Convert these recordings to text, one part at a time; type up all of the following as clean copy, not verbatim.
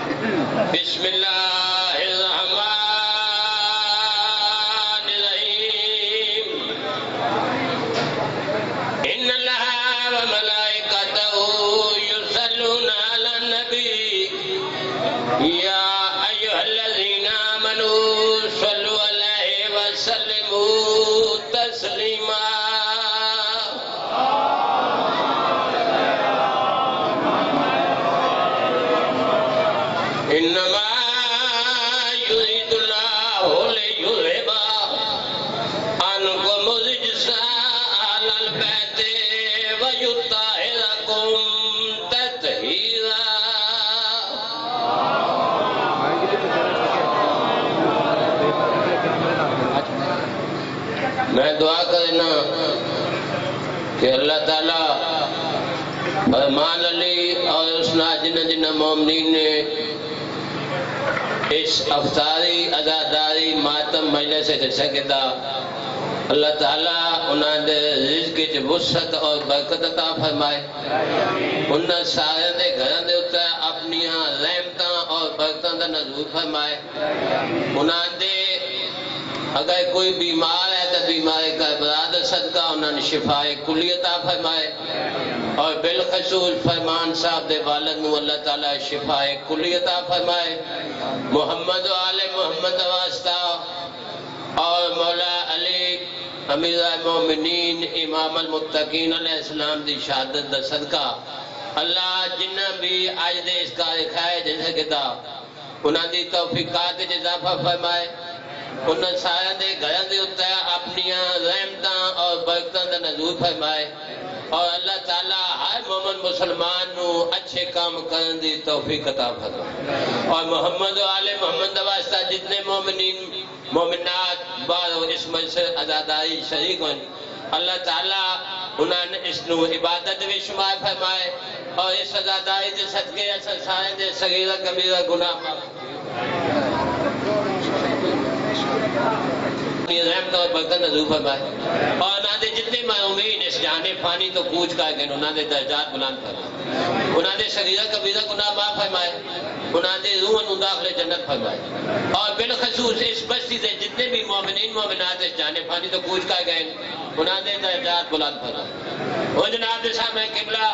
بسم اللہ الرحمن الرحیم ان اللہ وملائکتہ یصلون علی النبی یا ایھا الذین آمنوا صلوا علیہ وسلموا تسلیما انما یرید اللہ لیذھب عنکم الرجس اہل البیت ویطہرکم تطہیرا۔ میں دعا کرنا کہ اللہ تعالیٰ فرمان علی اور اسنا جن مومنین نے اس افطاری عزاداری ماتم مجلس سے سکتا اللہ تعالیٰ انہاں دے رزق کی وسعت اور برکت عطا فرمائے، انہاں سارے دے گھراں دے اوتے اپنی رحمتاں اور برکتاں دا نزول فرمائے، انہاں دے اگر کوئی بیمار ہے تو بیماری کا براد صدقہ انہوں نے شفاء کلی عطا فرمائے، اور بالخصوص فرمان صاحب دے والد نو اللہ تعالیٰ شفاء کلی عطا فرمائے، محمد و آل محمد واسطہ اور مولا علی امیر المومنین امام المتقین علیہ السلام دی شہادت دا صدقہ اللہ جنہ بھی آج دے اس کا رکھائے جیسے کتا انہوں دی توفیقات اضافہ فرمائے، انہوں سارے دے گھران دے ہوتا ہے اپنی رحمتاں اور برکتاں دا نزول فرمائے، اور اللہ تعالیٰ ہر مومن مسلمان نو اچھے کام کرن دی توفیق عطا فرمائے، اور محمد و آل محمد واسطہ جتنے مومنین مومنات بعد اس مجلس عزاداری شریک ہوئے اللہ تعالیٰ انہوں نے اس نو عبادت میں شمار فرمائے، اور اس عزاداری دے صدقے اثر سارے دے صغیرہ کبیرہ گناہ رحمت اور برکت نزول فرمائے، اور انہاں دے جتنے معلومین اس جہان فانی تو کوچ کر گئے انہاں دے درجات بلند فرمائے، انہاں دے صغیرہ کبیرہ گناہ معاف فرمائے، انہاں دے روح نو داخل جنت فرمائے، اور بالخصوص اس بستی سے جتنے بھی مومنین مومنات اس جہان فانی تو کوچ کر گئے انہاں دے درجات بلند فرمائے۔ وہ جناب دے سامنے قبلہ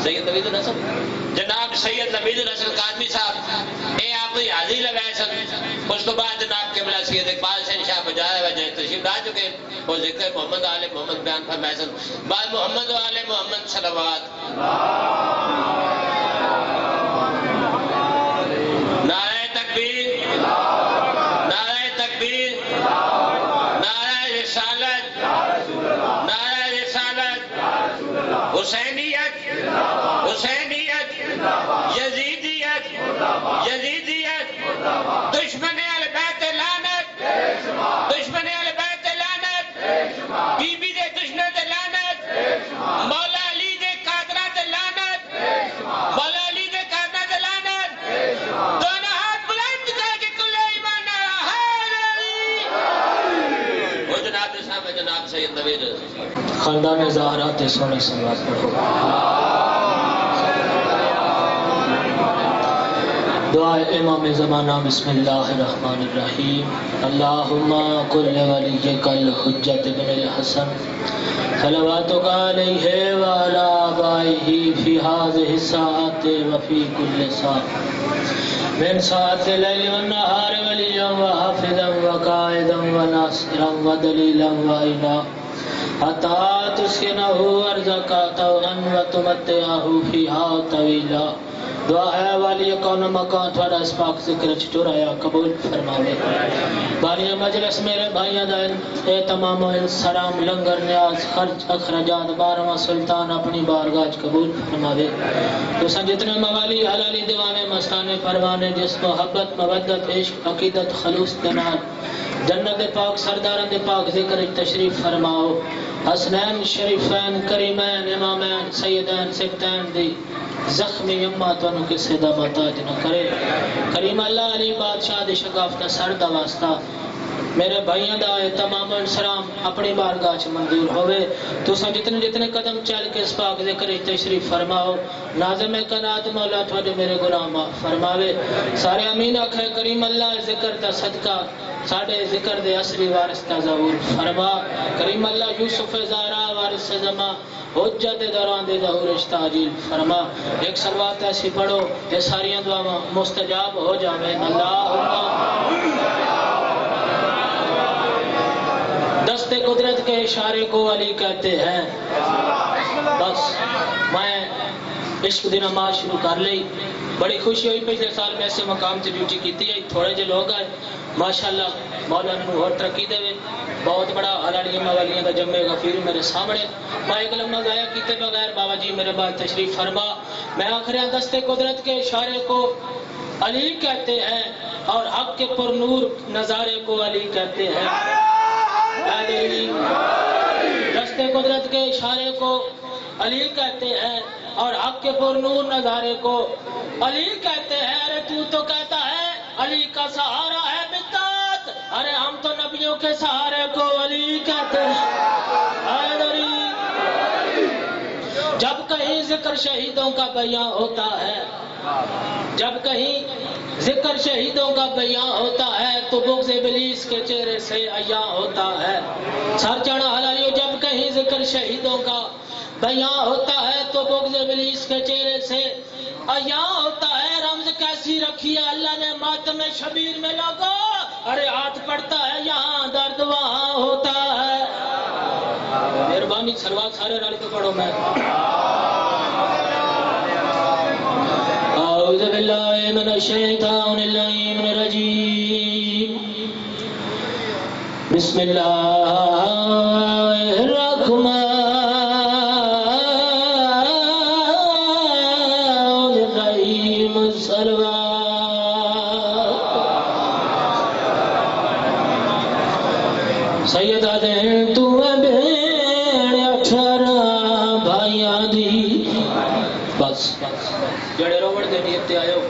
سید نبید الحسن جناب سید نبید الحسن قادمی صاحب اے آپ کی حاضری لگائے سن، اس تو بعد جناب قبلہ سید اقبال حسین شاہ بجائے وجہ تشریف لا چکے اور ذکر محمد آل محمد بیان فرمائے سن، بعد محمد و آل محمد صلوات۔ نعرہ تکبیر، نعرہ تکبیر، نعرہ رسالت، نعرہ رسالت، حسینیت، حسینیت، یزیدیت، یزیدیت، دشمن اہل بیت لعنت، دشمن اہل بیت لعنت، بی بی دے دشمن دے لعنت، مولا علی دے قادرہ دے لعنت، مولا علی دے قادرہ دے لعنت، دونوں ہاتھ بلند کر کے کل ایمان حیدر علی۔ وہ جناب دے سامنے جناب سید نوید خاندان زہرات سونے سلوات پڑھو۔ دعا امام زمانہ بسم اللہ الرحمن الرحیم۔ اللہم قل ولیک الحجت بن الحسن صلواتک علیہ وعلی آبائہ فی هذه الساعات وفی کل ساعة من ساعة اللیل والنہار ولیا وحافظا وقائدا وناصرا ودلیلا وعینا حتی تسکنہ ارزقا طوعا وتمتعہ فیہا طویلا۔ دعا ہے والی کون مکان تھوڑا اس پاک ذکر چٹورایا قبول فرماوے۔ بانی مجلس میرے بھائیاں دائن اے تمام سلام لنگر نیاز خرچ اخرجات بارہواں سلطان اپنی بارگاہ قبول فرماوے۔ دوسرا جتنے موالی حلالی دیوانے مستانے پروانے جس محبت مودت عشق عقیدت خلوص دنال جنت پاک سرداران دے پاک ذکر تشریف فرماؤ۔ حسنین شریفین کریمین امامین سیدین سبتین دی زخمی اماتوں کے صدا محتاج نہ کرے۔ کریم اللہ علی بادشاہ دی شگافت سردہ واسطہ میرے بھائیوں دا تمام سلام اپنی بارگاہ چ منظور ہوئے تساں جتنے جتنے قدم چل کے اس پاک ذکر تشریف فرماؤ ناظم کائنات مولا تھوڑے میرے گناہ معاف فرماوے سارے امین آکھے کریم اللہ ذکر دا صدقہ ساڑھے ذکر دے اصلی وارث کا ظہور فرما کریم اللہ یوسف زارا وارث زما حجت دوران دے ظہور تعجیل فرما ایک صلوات ایسی پڑھو یہ ساری دعاواں مستجاب ہو جاویں اللہم دست قدرت کے اشارے کو علی کہتے ہیں بس میں عشق دی نماز شروع کر لی بڑی خوشی ہوئی پچھلے سال میں ایسے مقام سے ڈیوٹی کیتی ہے تھوڑے جے لوگ آئے ماشاءاللہ مولا نے اور ترقی دے بہت بڑا حلالیہ موالیہ دا جمع غفیر میرے سامنے میں ایک لمحہ ضائع کیتے بغیر بابا جی میرے بعد تشریف فرما میں آخر دست قدرت کے اشارے کو علی کہتے ہیں اور حق کے پر نور نظارے کو علی کہتے ہیں دست قدرت کے اشارے کو علی کہتے ہیں اور حق کے پر نور نظارے کو علی کہتے ہیں ارے تو کہتا ہے علی کا سہارا ہے بدعت ارے ہم تو نبیوں کے سہارے کو علی کہتے ہیں جب کہیں ذکر شہیدوں کا بیان ہوتا ہے جب کہیں ذکر شہیدوں کا بیان ہوتا ہے تو بغض ابلیس کے چہرے سے عیاں ہوتا ہے سر چڑھا حلالیو جب کہیں ذکر شہیدوں کا بیان ہوتا ہے تو بغض ابلیس کے چہرے سے عیاں ہوتا ہے رمز کیسی رکھی ہے اللہ نے ماتم شبیر میں لگا ارے ہاتھ پڑتا ہے یہاں درد وہاں ہوتا ہے مہربانی سلوات سارے رل کے پڑھو میں اعوذ باللہ من الشیطان اللعین الرجیم بسم اللہ الرحمن الرحیم سیدہ دین تو بین 18 بھائیاں دی بس جڑے روڑ دے نیت تے آئے ہو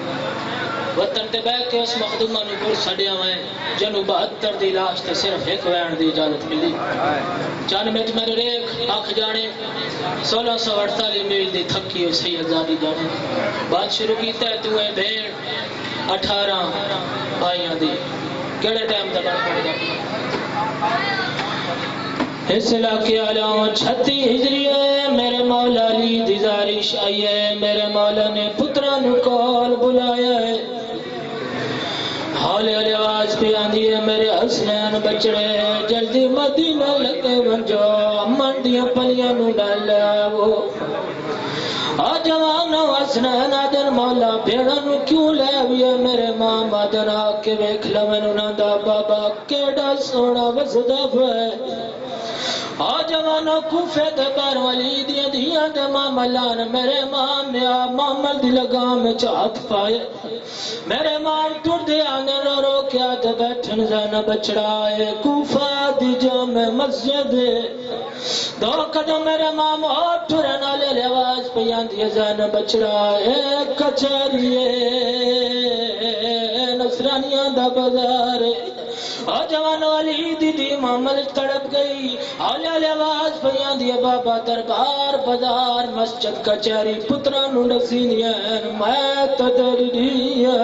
وطن تے بیٹھ کے اس مخدومہ نو گر سڑیا ہوئے جنو 72 دی لاش تے صرف ایک وین دی اجازت ملی چند منٹ میرے ریکھ آنکھ جانے 1648 میل دی تھکی ہوئی سید زادی جانے بات شروع کیتا ہے تو اے بھیڑ 18 بھائیاں دی کیڑے ٹائم دا بات پڑ گیا اس علاقے علاوہ 36 ہجری ہے میرے مولا علی دی زارش آئی ہے میرے مولا نے پتران کول بلایا ہے حال آواز پہ آندھی ہے میرے حسنین بچڑے جلدی مدینہ لگے ونجو امن دیا پلیاں نو ڈال وہ جوانو حسنین آدن مولا بھیڑا نو کیوں لے ہوئے میرے ماں مادن آکے ویکھ لمن انہاں دا بابا کیڑا سونا وصدف ہے جوانو کوفے دے بار ولی دیا دیا دے ماملان میرے ماں میا مامل دی لگام میں چاہت پائے میرے ماں ٹوٹ دے آنے رو رو کیا دے بیٹھن زین بچڑائے کوفہ دی جامع مسجد دو قدم میرے ماں موت ٹھرنا لے لواز پیان دی زین بچڑائے کچھریے نصرانیاں دا بزارے جوان والی دیدی محمد تڑپ گئی حالیہ آواز پیان دیا بابا دربار بازار مسجد کچہری پتران نسینین میں تدر دیا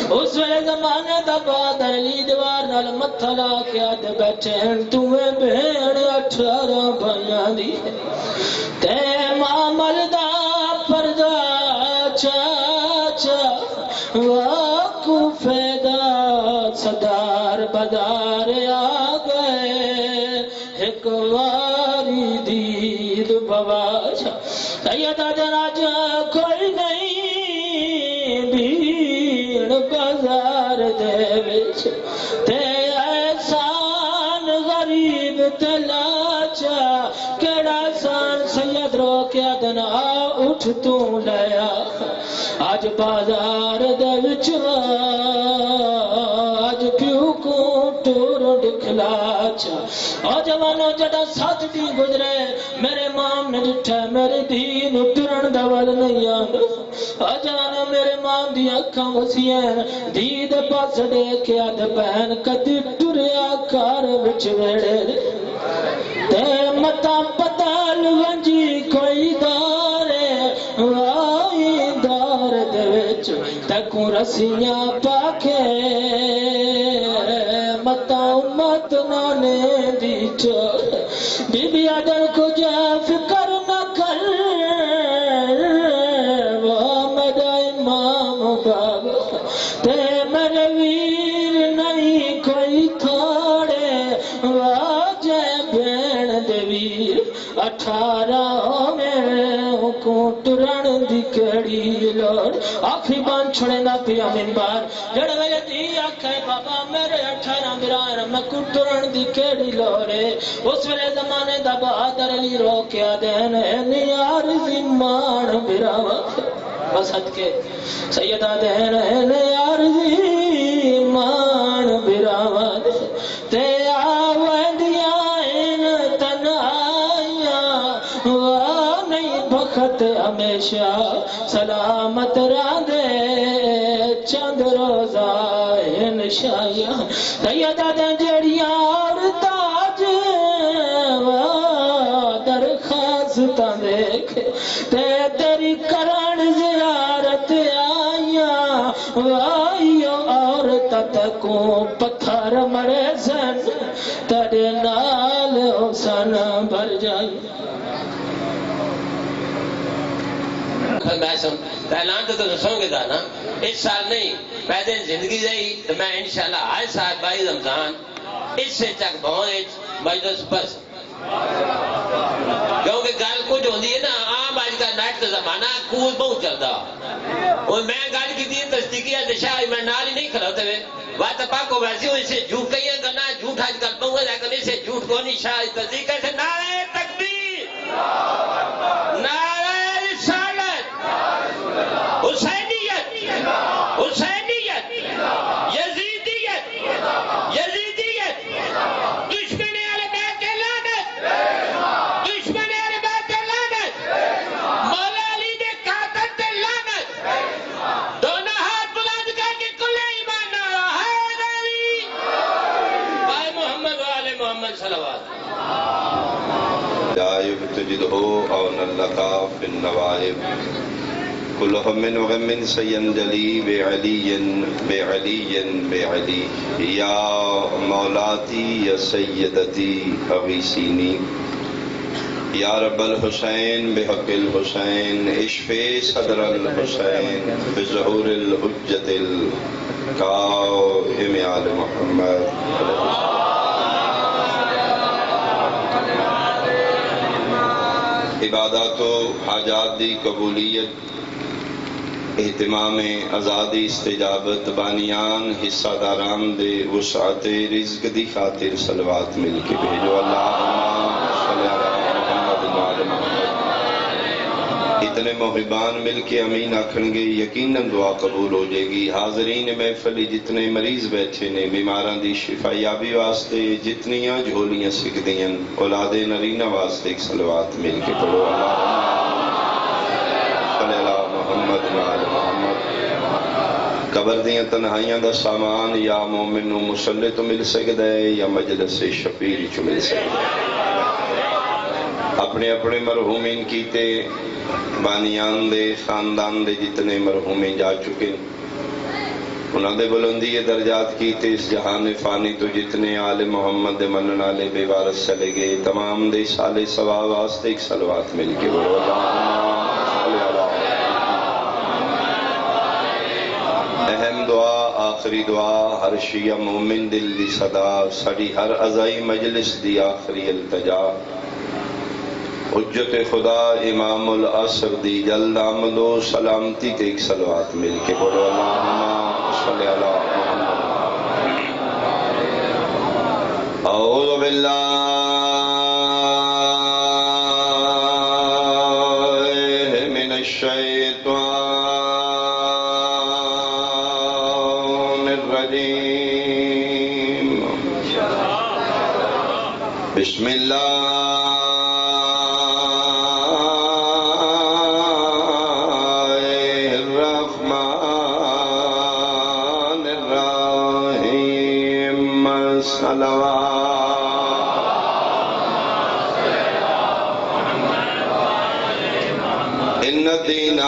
اس ویلے زمانے دا بادر لی دیوار نال متھلا کیا دے بیٹھیں تمہیں بھیڑ 18 بھائیاں دی تے معامل دا پردہ چاچا واقف دا صدار بدار آگئے ایک واری دید بواشا سیدہ جناج کوئی نہیں بھیڑ بازار دے وچ تے احسان غریب تلاچا کیڑا سان سید رو کیا دنا اٹھ تو لیا آج بازار دے وچ آج پیو کو ٹور دکھلا چا اور جوانوں جڑا 7 دن گزرے میرے مام نے جٹھا میرے دین اترن دول نہیں آندا اور جوانوں میرے مام دی اکھاں وسیاں دی دے پاس دیکھیا تے بہن کدی ٹریا کار وچ ویڑے تے متا پتال ونجی کوئی دارے وائی دار دے وچ تکوں رسیاں پاکے متا امت نانے دی چور بی بی آدر کو جا فکر نہ کر وہ میرا امام بابا تے میرے ویر نہیں کوئی تھوڑے واجے بین دے ویر 18 میں کو ٹرن دی کڑی لوڑ آخری بان چھڑے نہ پیا منبار جڑ ویلے دی آکھے بابا میرے 18 برائر میں کو ٹرن دی کڑی لوڑے اس ویلے زمانے دا بہادر علی رو کیا دین نیار زمان براوا بس حد کے سیدہ دین نیار زمان براوا تے آویدیاں ان تنائیاں نہیں بخت ہمیشہ سلامت راندے چند روزہ انشاءیاں سیدہ دیں جڑیاں اور تاج درخواستاں دیکھ تے تیری کرن زیارت آئیاں وائیو اور تتکوں پتھر مرے سن تیرے نال حسن بھر جائی اعلان تو دسوں گے تھا نا اس سال نہیں پیدے زندگی رہی تو میں انشاءاللہ ہر سال 22 رمضان اس سے تک بہت مجلس بس کیونکہ گل کچھ ہوتی ہے نا عام آج کا نیٹ کا زمانہ کول بہت چلتا اور میں گل کی تھی تصدیقی شاہ میں نال ہی نہیں کھڑوتے ہوئے بات پاک کو ویسی ہو اسے جھوٹ کہیے کرنا جھوٹ آج کل بہت ہے لیکن اسے جھوٹ کو نہیں شاہ تصدیق کیسے نعرہ تکبیر نعرہ رسالت حسینیت حسینیت یزیدیت یزیدیت دشمن اہل بیت لعنت دشمن اہل بیت لعنت مولا علی دے قاتل تے لعنت دونوں ہاتھ بلند کر کے کل ایمان حیدر علی بھائی محمد و آل محمد صلوات دائب تجدہو اون اللقا فی النوائب كلهم من وغم سينجلي بعلي بعلي بعلي يا مولاتي يا سيدتي أغيثيني يا رب الحسين بحق الحسين اشفي صدر الحسين بظهور الحجة القائم على محمد عبادات و حاجات دی قبولیت اہتمام آزادی استجابت بانیان حصہ داران دے وسعت رزق دی خاطر صلوات مل کے بھیجو اللہم صلی علی محمد وعلی محمد اتنے محبان مل کے امین آکھن گے یقیناً دعا قبول ہو جائے گی حاضرین محفل جتنے مریض بیٹھے نے بیماران دی شفا یابی واسطے جتنیاں جھولیاں سکھدیاں اولاد نرینہ واسطے ایک صلوات مل کے پڑھو اللہم صلی علی محمد وعلی محمد قبر دیاں تنہائیاں دا سامان یا مومن نو مسلح تو مل سکتا ہے یا مجلس شفیع چو مل سکتا ہے اپنے اپنے مرحومین کیتے بانیان دے خاندان دے جتنے مرحومین جا چکے انہاں دے بلندی درجات کیتے اس جہان فانی تو جتنے آل محمد منن آلے بے وارث چلے گئے تمام دے سال ثواب واسطے ایک صلوات مل کے بولو اہم دعا آخری دعا ہر شیعہ مومن دل دی صدا سڑی ہر عزائی مجلس دی آخری التجا حجت خدا امام العصر دی جلد آمد و سلامتی تے ایک صلوات مل کے بولو اللہم صلی علی محمد اعوذ باللہ من الشیطان بسم اللہ الرحمن الرحیم صلوات ان الدین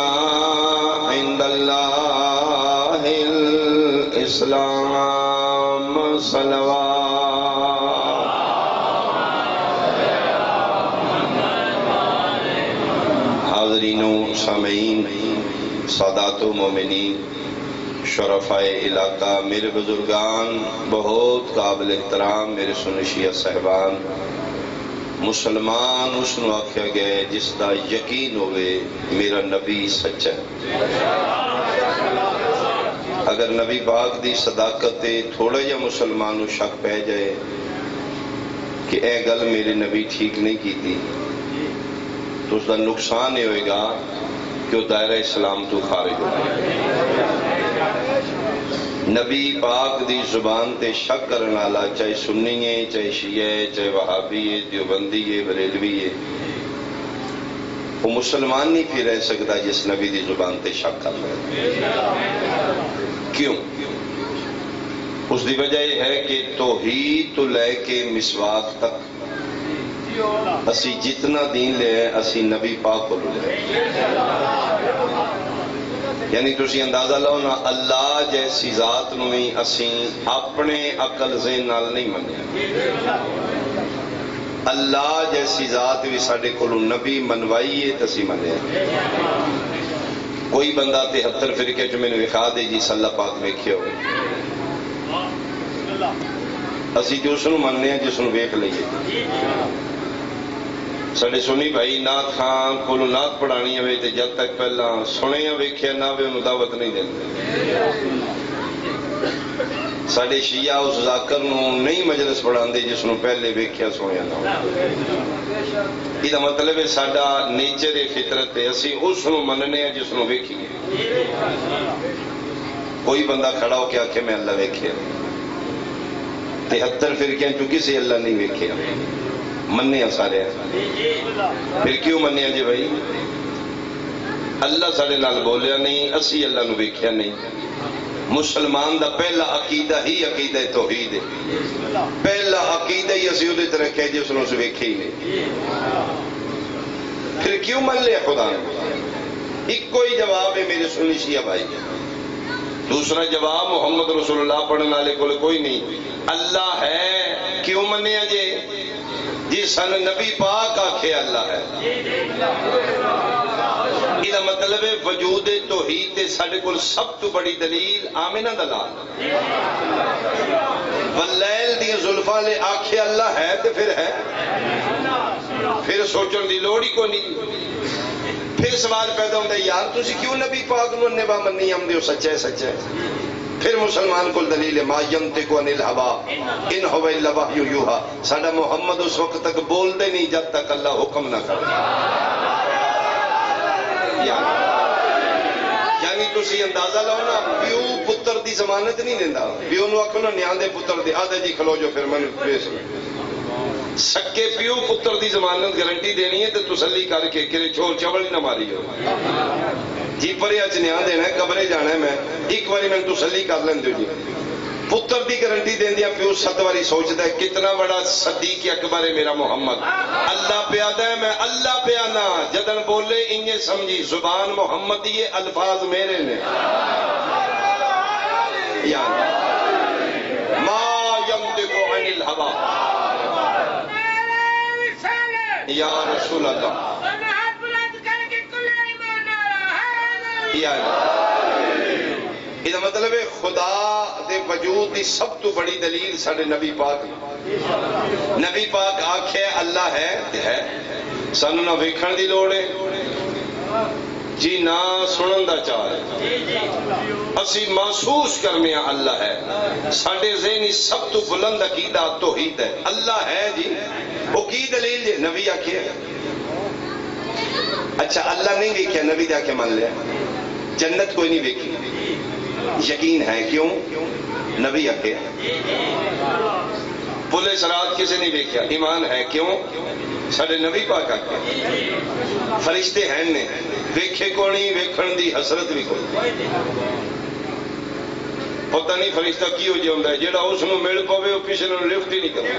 عند اللہ الاسلام صلوات حاضرین و سامعین سادات و مومنین شرفائے علاقہ میرے بزرگان بہت قابل احترام میرے سنشیہ صاحبان مسلمان اس نو آکھیا گئے جس دا یقین ہوئے میرا نبی سچا ہے اگر نبی پاک دی صداقت تھوڑا یا مسلمانوں شک پہ جائے کہ اے گل میرے نبی ٹھیک نہیں کی تھی تو اس کا نقصان یہ ہوئے گا کہ وہ دائرہ اسلام تو خارج ہو گئے نبی پاک دی زبان تے شک کرنے والا چاہے سنی ہے چاہے شیعہ ہے چاہے وہابی ہے دیوبندی ہے بریلوی ہے وہ مسلمان نہیں پھر رہ سکتا جس نبی دی زبان تے شک کر رہا ہے کیوں اس دی وجہ یہ ہے کہ توحید تو لے کے مسواک تک اسی جتنا دین لے ہیں اسی نبی پاک کو لے یعنی تسی اندازہ لو نا اللہ جیسی ذات نویں اسی اپنے عقل ذہن نال نہیں منے اللہ جیسی ذات بھی ساڑھے کولو نبی منوائیے تسی منے کوئی بندہ 73 فرقے جو میں نے وکھا دے جی صلی اللہ پاک ویکھے ہوئے اسی جو سنو مننے ہیں جس نو ویکھ لئیے ساڑھے سنی بھائی نات خان کولو نات پڑھانی ہوئے تے جب تک پہلا سنے یا ویکھے نہ ہوئے انہوں دعوت نہیں دیتے ساڑھے شیعہ اس ذاکر نو نہیں مجلس پڑھان دے جس نو پہلے ویکھے سنے نہ ہوئے یہ مطلب ہے ساڑھا نیچر فطرت ہے اسی اس نو مننے ہیں جس نو ویکھی کوئی بندہ کھڑا ہو کے آکھے میں اللہ ویکھے 73 فرقے ہیں چونکہ سے اللہ نہیں ویکھے مننے ہیں سارے ہیں پھر کیوں مننے ہیں جی بھائی اللہ سارے نال بولیا نہیں اسی اللہ نو ویکھیا نہیں مسلمان دا پہلا عقیدہ ہی عقیدہ توحید ہے پہلا عقیدہ ہی اسی ادھے طرح کہے جس نو سے ویکھے ہی نہیں پھر کیوں من لے خدا نے ایک کوئی جواب ہے میرے سنی شیعہ بھائی دوسرا جواب محمد رسول اللہ پڑھنے والے کوئی نہیں اللہ ہے کیوں مننے ہیں جی جی سن نبی پاک آکھے اللہ ہے یہ مطلب ہے وجود توحید تے ساڑھے کل سب تو بڑی دلیل آمینہ دلال واللیل دی زلفہ لے آکھے اللہ ہے تے پھر ہے پھر سوچن دی لوڑی کو نہیں پھر سوال پیدا ہوتا ہے یار تسی کیوں نبی پاک نو نبا منی ہم دیو سچے سچے پھر مسلمان کو دلیل ہے ما ینطق عن الہوا ان هو الا وحی یوحی ساڈا محمد اس وقت تک بول دے نہیں جب تک اللہ حکم نہ کرے یعنی تسی اندازہ لو نا پیو پتر دی ضمانت نہیں دیندا پیو نو آکھو نا نیاندے پتر دی آدھے جی کھلو جو پھر من پیش سکے پیو پتر دی ضمانت گارنٹی دینی ہے تو تسلی کر کے کرے چھوڑ چوڑ نہ ماری ہو جی پرے اچ نیاں دینا ہے قبرے جانا ہے میں ایک باری میں تسلی کر لیں دو جی پتر دی گارنٹی دین دیا پیو 7 باری سوچتا ہے کتنا بڑا صدیق اکبر ہے میرا محمد اللہ پیادا ہے میں اللہ پیانا جدن بولے انہیں سمجھی زبان محمد یہ الفاظ میرے نے یعنی ما ینطق عن الہوا یا رسول اللہ یہ مطلب ہے خدا دے وجود دی سب تو بڑی دلیل ساڑھے نبی پاک آکھے اللہ ہے سانو نہ ویکھن دی لوڑ ہے جی نہ سنن دا چاہ ہے اسی محسوس کرنے اللہ ہے ساڑھے ذہنی سب تو بلند عقیدہ توحید ہے اللہ ہے جی وہ کی دلیل جی نبی آکھے اچھا اللہ نہیں ویکھیا نبی دے آکھے مان لیا جنت کوئی نہیں ویکھی یقین ہے کیوں نبی آکھے پلے سرات کسی نہیں دیکھا، ایمان ہے کیوں؟ ساڈے نبی پاک آکھیا فرشتے ہیں نے ویکھے کونی، ویکھن دی حسرت بھی کوئی، پتہ نہیں فرشتہ کی ہو جاؤں ہے جیڑا اس نو مل پوے وہ کسی نے لفٹ ہی نہیں کرتا۔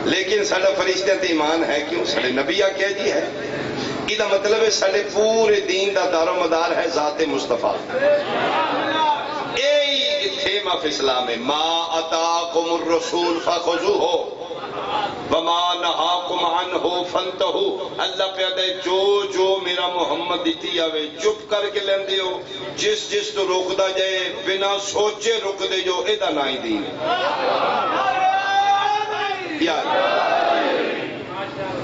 لیکن ساڈا فرشتہ تے ایمان ہے کیوں؟ ساڈے نبی آکھیا جی ہے، یہ مطلب ہے ساڈے پورے دین دا دار و مدار ہے ذات مصطفیٰ۔ اے تھے ما فی اسلام ہے، ما اتاکم الرسول فخذوہ وما نہاکم عنہ فانتہوا۔ اللہ پیادہ جو جو میرا محمد دیتی آوے چپ کر کے لیندے ہو، جس جس تو روک دا جائے بنا سوچے رک دے جو، اے دا نائی دین یار،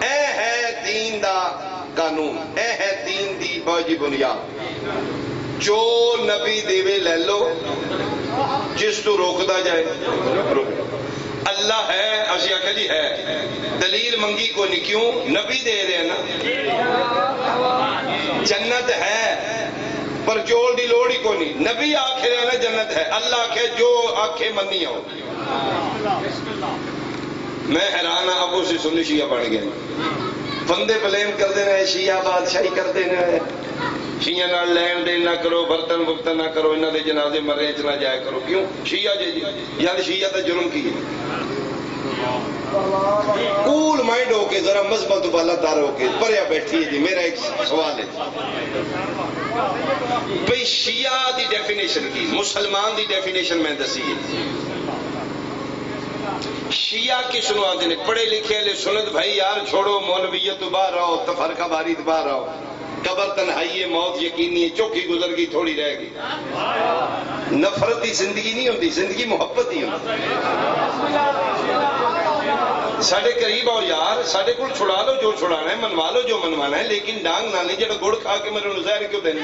اے ہے دین دا قانون، اے ہے دین دی باجی بنیاد، جو نبی دیوے لے لو، جس تو روک دا جائے روک۔ اللہ ہے اسی آکھا جی ہے، دلیل منگی کو نہیں، کیوں؟ نبی دے رہے ہیں نا۔ جنت ہے پر جوڑ دی لوڑی کو نہیں، نبی آکھے رہے نا جنت ہے، اللہ آکھے جو آکھے منی ہو۔ میں حیران ہاں ابو سے سنی شیعہ بن گئے، بندے بلیم کر دینا ہے، شیعہ بادشاہی کر دینا ہے، شیعہ نال لین دین نہ کرو، برتن برتن نہ کرو، انہاں دے جنازے مرے چ نہ جایا کرو، کیوں؟ شیعہ جی یعنی شیعہ دا جرم کی ہے۔ کول مائنڈ ہو کے ذرا مذہب تو بالا دار ہو کے پریا بیٹھی ہے جی، میرا ایک سوال ہے بھئی شیعہ دی ڈیفینیشن کی، مسلمان دی ڈیفینیشن میں دسی ہے۔ شیعہ کی سنوا دینے پڑھے لکھے لے سنت بھائی یار چھوڑو، مولویت باہر رہو، تفرقہ بارید باہر رہو، قبر تنہائی ہے، موت یقینی ہے، چوکی گزر گئی تھوڑی رہ گئی۔ نفرت دی زندگی نہیں ہوتی، زندگی محبت ہی ہوتی۔ ساڑھے قریب آؤ یار، ساڑھے کل چھڑا لو جو چھڑانا ہے، منوا لو جو منوانا ہے، لیکن ڈانگ نہ لیں جڑا گڑ کھا کے میرے نظر کیوں دیں گے؟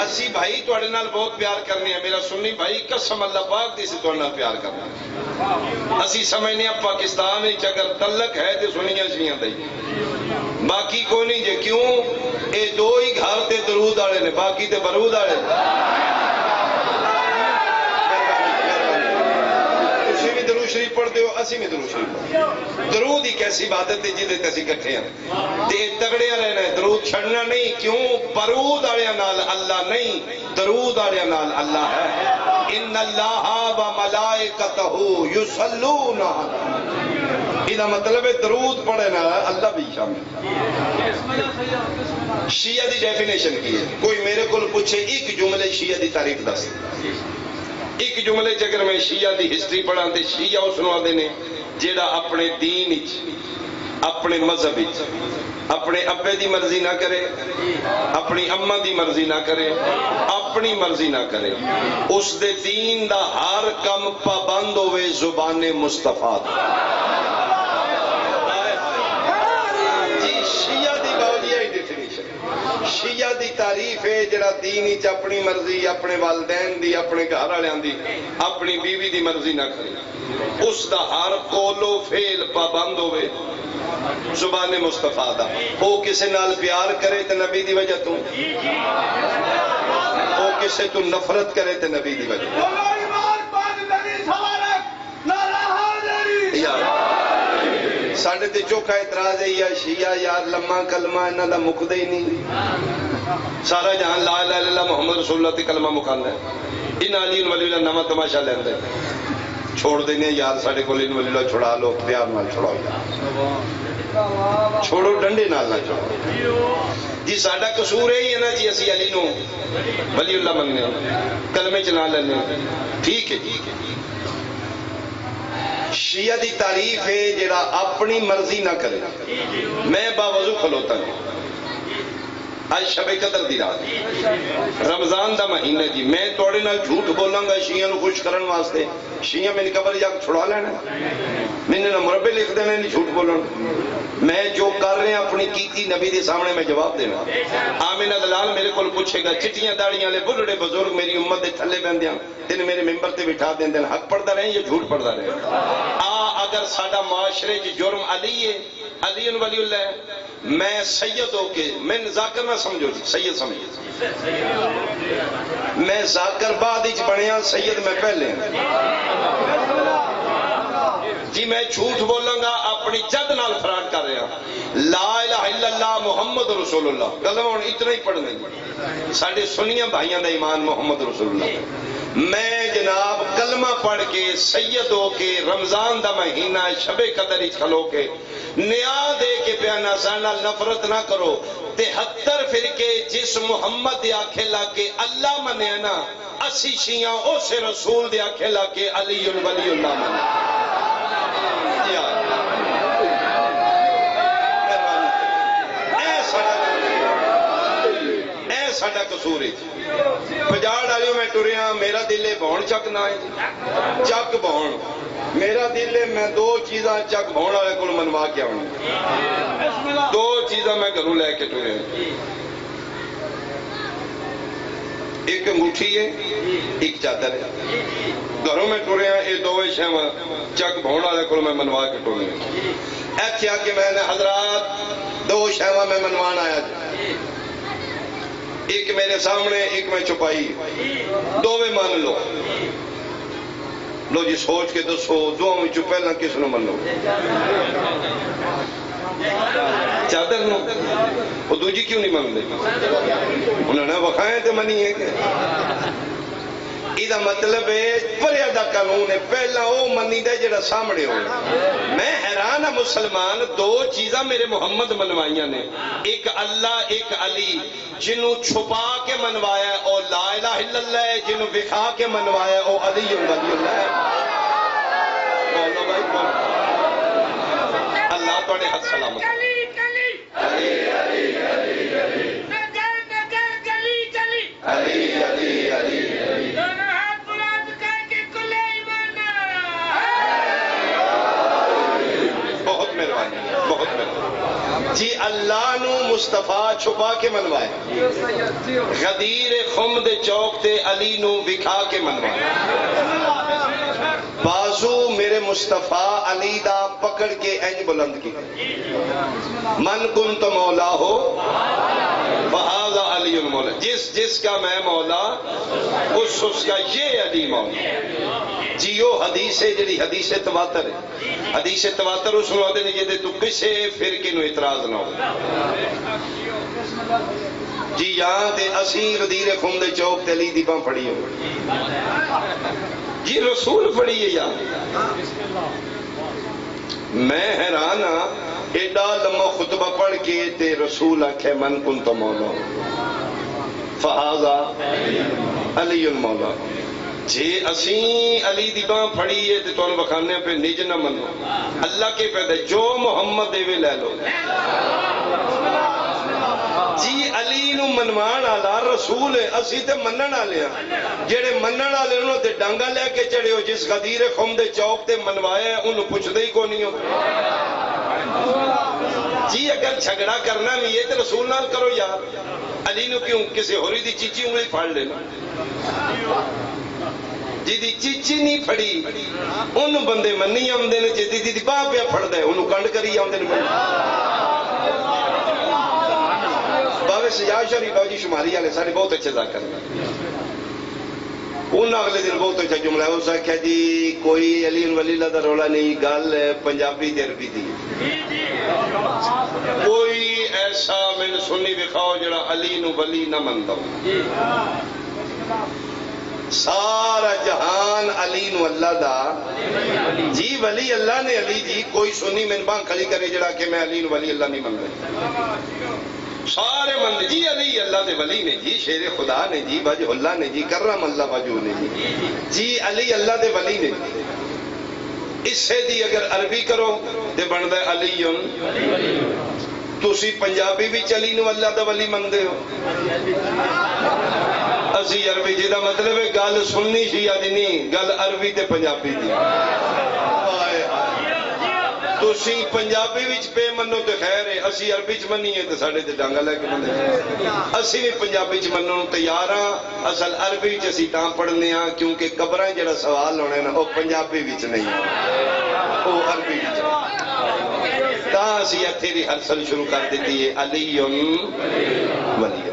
اسی بھائی توڑے نال بہت پیار کرنے ہیں، میرا سنی بھائی قسم اللہ پاک دی سے توڑے نال پیار کرنا ہے۔ اسی سمجھنے ہیں پاکستان میں اگر تلک ہے تو سنیاں شیعہ دائی، باقی کوئی نہیں جے، کیوں؟ اے دو ہی گھر تے درود آڑے نے، باقی تے برود آڑے نے۔ تسی بھی درود شریف پڑھ دے ہو، اسی میں درود شریف پڑھ، درود ہی کیسی عبادت ہے جیدے تسی کٹھے ہیں، تے تگڑے رہنا ہے، درود چھڑنا نہیں، کیوں؟ برود آڑے نال اللہ نہیں، درود آڑے نال اللہ ہے۔ ان اللہ و ملائکتہ یصلون علی، یہ مطلب ہے درود پڑھے نا اللہ بھی شامل۔ شیعہ دی ڈیفینیشن کی ہے، کوئی میرے کو پوچھے ایک جملے شیعہ دی تعریف دس، ایک جملے اگر میں شیعہ دی ہسٹری پڑھا تے شیعہ اس نو آدھے نے جیڑا اپنے دین وچ، اپنے مذہب وچ اپنے ابے دی مرضی نہ کرے، اپنی اماں دی مرضی نہ کرے، اپنی مرضی نہ کرے، اس دے دین دا ہر کم پابند ہوئے زبان مصطفیٰ دا۔ جی شیعہ دی باوجیہ ہی ڈیفینیشن، شیعہ دی تعریف ہے جڑا دین وچ اپنی مرضی، اپنے والدین دی، اپنے گھر والیاں دی، اپنی بیوی دی مرضی نہ کرے، اس دا ہر قول و فعل پابند ہوئے زبان مصطفیٰ دا۔ وہ کسے نال پیار کرے تے نبی دی وجہ تو، وہ کسے تو نفرت کرے تے نبی دی وجہ تو۔ ساڑھے تے چوکھا اعتراض ہے یا شیعہ یار لمحہ کلمہ انہاں دا مکدے ہی نہیں، سارا جہاں لا الہ الا اللہ محمد رسول اللہ تے کلمہ مکاندا ہے، ان علی ولی اللہ نواں تماشا لیندے چھوڑ دینے یار، ساڑھے کو ان ولی اللہ چھڑا لو، پیار نال چھڑاؤ یار، چھوڑو ڈنڈے نال نہ چھوڑو جی۔ ساڑھا قصور ہے ہی نا جی، اسی علی نو ولی اللہ مننے کلمے چنا لینے، ٹھیک ہے جی۔ شیعہ دی تعریف ہے جڑا اپنی مرضی نہ کرے۔ میں باوضو کھلوتا ہوں، آج شب قدر دی رات، رمضان دا مہینہ جی، میں توڑے نال جھوٹ بولاں گا شیعہ نو خوش کرن واسطے، شیعہ میں قبر جا کے چھڑا لینا، میں نے مربع لکھ دینا نہیں جھوٹ بولن، میں جو کر رہے ہیں اپنی کیتی نبی دے سامنے میں جواب دینا۔ آمینہ دلال میرے کو پوچھے گا چٹیاں داڑیاں لے بلڑے بزرگ میری امت دے تھلے بندیاں تین میرے ممبر تے بٹھا دیں دن حق پڑھتا رہے یا جھوٹ پڑھتا رہے؟ اگر ساڈا معاشرے چ جرم علی ہے، علی ولی اللہ ہے، میں سید ہو کے، میں ذاکر نہ سمجھو جی، سید سمجھو، میں ذاکر بعد ہی بنیا، سید میں پہلے جی۔ میں جھوٹ بولوں گا اپنی جد نال فراڈ کر رہا، لا الہ الا اللہ محمد رسول اللہ کلمہ ہن اتنا ہی پڑھنا ہے، ساڈے سنیاں بھائیاں دا ایمان محمد رسول اللہ۔ میں جناب کلمہ پڑھ کے سید ہو کے رمضان دا مہینہ شب قدر وچ کھلو کے نیا دے کے پیانا سانا نفرت نہ کرو، 73 فرقے جس محمد دے آکھے لا کے اللہ منیا نا، اسی شیعہ اس رسول دے آکھے لا کے علی ولی اللہ منیا۔ ساڈا قصور ہے پجاڑ والیوں میں ٹریا، میرا دل ہے بہن چک نہ ہے، چک بہن میرا دل ہے، میں دو چیزاں چک بہن والے کو منوا کے آؤں، دو چیزاں میں گھروں لے کے ٹریا، ایک انگوٹھی ہے ایک چادر ہے، گھروں میں ٹریا یہ دو شیواں چک بہن والے کو میں منوا کے ٹریا۔ ایتھے آ کے میں نے حضرات دو شیواں میں منوان آیا جی، ایک میرے سامنے ایک میں چھپائی، دو میں مان لو، لو جی سوچ کے دسو دو میں پہلا کس نو من لو؟ چادر نو، وہ دوجی کیوں نہیں من لے؟ انہوں نے وکھائیں تو منی ہے کہ ایدہ مطلب ہے پریا دا قانون ہے، پہلا وہ منی دے جڑا سامنے ہو۔ میں حیران ہاں مسلمان، دو چیزاں میرے محمد منوائیاں نے، ایک اللہ ایک علی، جنہوں چھپا کے منوایا ہے او لا الہ الا اللہ ہے، جنہوں بکھا کے منوایا ہے او علی ولی اللہ ہے۔ بولو بھائی بولو، اللہ توڑے حد سلامت۔ علی علی علی علی علی علی علی بہت مہربانی بہت مہربانی جی۔ اللہ نو مصطفیٰ چھپا کے منوائے، غدیر خم دے چوک تے علی نو بکھا کے منوائے، بازو میرے مصطفیٰ علی دا پکڑ کے اینج بلند کی، من کنت مولا ہو فہذا علی مولا، جس کا میں مولا اس کا یہ علی مولا جی۔ وہ حدیث ہے جڑی حدیث تواتر ہے، حدیث تواتر اس میں آدھے نہیں جیدے تو کسے فرقے نو اعتراض نہ ہو جی۔ یہاں تے اسی غدیر خم دے چوک تے علی دی باں پڑی ہو جی، رسول پڑھی ہے یا میں حیران ہاں، ایڈا لمحہ خطبہ پڑھ کے تے رسول آکھے من کنت مولا فہذا علی المولا جی۔ اسیں علی دی باں پھڑی ہے تے تانوں بکھانے پہ نج نہ منو، اللہ کے پیدا جو محمد دے وے لے لو جی۔ علی نو منوان والا رسول ہے، اسی تے منن والے ہاں، جڑے منن والے انہوں تے ڈانگا لے کے چڑھے ہو، جس غدیر خم دے چوک تے منوایا ہے انہوں پوچھدے ہی کو نہیں ہو جی۔ اگر جھگڑا کرنا بھی ہے تے رسول نال کرو یار، علی نو کیوں کسی ہوری دی چیچی انگلی پھاڑ لینا جی۔ دی چیچی نہیں پھڑی انہوں بندے منی آمدے نے، جی دی باں پہ پھڑ دے انہوں کنڈ کری آمدے نے۔ باوے سجاد شریف جی شماری والے سارے بہت اچھے ذاکر ہیں، انہوں اگلے دن بہت اچھا جملہ ہے، اس نے کہا جی کوئی علی ولی اللہ دا رولا نہیں، گل پنجابی تے عربی دی، کوئی ایسا میں نے سنی دکھاؤ جڑا علی نو ولی نہ منتا ہو، سارا جہان علی نو اللہ دا جی، ولی اللہ نے علی جی، کوئی سنی میں بان کھلی کرے جڑا کہ میں علی نو ولی اللہ نہیں منتا، سارے مند جی علی اللہ دے ولی نے جی، شیر خدا نے جی، وجہ اللہ نے جی، کرم اللہ وجہ نے جی، علی اللہ دے ولی نے۔ اس سے دی اگر عربی کرو دے بندہ علی تسی پنجابی بھی علی نو اللہ دا ولی مندے ہو، اسی عربی جی دا مطلب ہے گل سننی شیعہ دی نہیں، گل عربی تے پنجابی دی۔ تسی پنجابی وچ پہ منو تے خیر ہے، اسی عربی چ منی ہے تے ساڈے تے ڈانگا لے کے مندے، اسی بھی پنجابی چ منن تیار ہاں، اصل عربی چ اسی تاں پڑھنے ہاں کیونکہ قبراں جڑا سوال ہونا ہے نا او پنجابی وچ نہیں، او عربی وچ۔ تا اسی اتھے ریہرسل شروع کر دیتی ہے علی ولی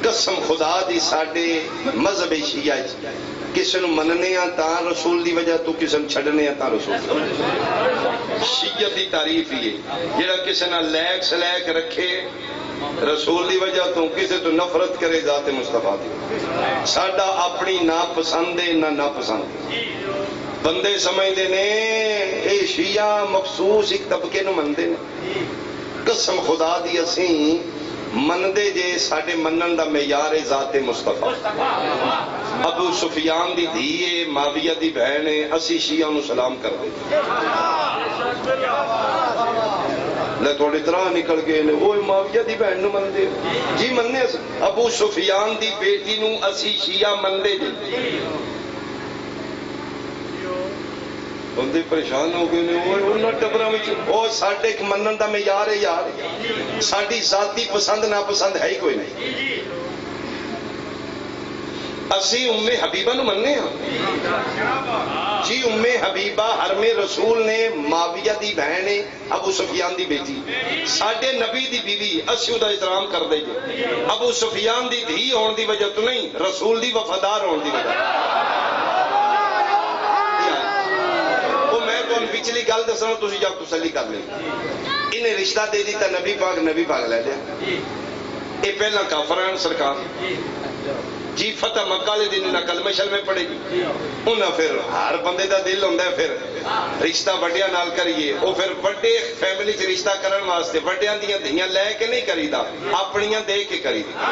قسم خدا دی ساڈے مذہب شیعہ کسی نو مننے ہاں تا رسول دی وجہ تو کسی نو چھڈنے ہاں تا رسول دی وجہ شیعہ دی تعریف ہی ہے جڑا کسی نال لیک سلیک رکھے رسول دی وجہ تو کسی تو نفرت کرے ذات مصطفیٰ دی ساڈا اپنی ناپسند ہے نہ ناپسند بندے سمجھدے نے اے شیعہ مخصوص ایک طبقے نو مندے نے قسم خدا دی اسیں مندے جے ساڈے منن دا معیار ہے ذات مصطفیٰ ابو سفیان دی دھی ہے معاویہ دی بہن ہے اسی شیعہ نو سلام کر دے لے تھوڑے طرح نکل گئے نے وہ معاویہ دی بہن نو مندے جی مننے ابو سفیان دی بیٹی نو اسی شیعہ مندے جے بندے پریشان ہو گئے نے انہاں ٹبراں وچ او ساڈے ایک منن دا معیار ہے یار ساڈی ذاتی پسند ناپسند ہے ہی کوئی نہیں اسی ام حبیبہ نو مننے ہاں جی ام حبیبہ حرم رسول نے معاویہ دی بہن ہے ابو سفیان دی بیٹی ساڈے نبی دی بیوی اسی او دا احترام کر دے ابو سفیان دی دھی ہون دی وجہ تو نہیں رسول دی وفادار ہون دی وجہ پچھلی گل دسنا تسی جا تسلی کر لیں انہیں رشتہ دے دیتا نبی پاک لے لیا یہ پہلا کافران سرکار جی فتح مکہ دے دن کلمہ شلمے پڑے گی انہاں پھر ہر بندے دا دل ہوندا ہے پھر رشتہ بڑیاں نال کریے او پھر بڑے فیملی چ رشتہ کرن واسطے بڑیاں دیاں دھیاں لے کے نہیں کریدا اپنیاں دے کے کریدا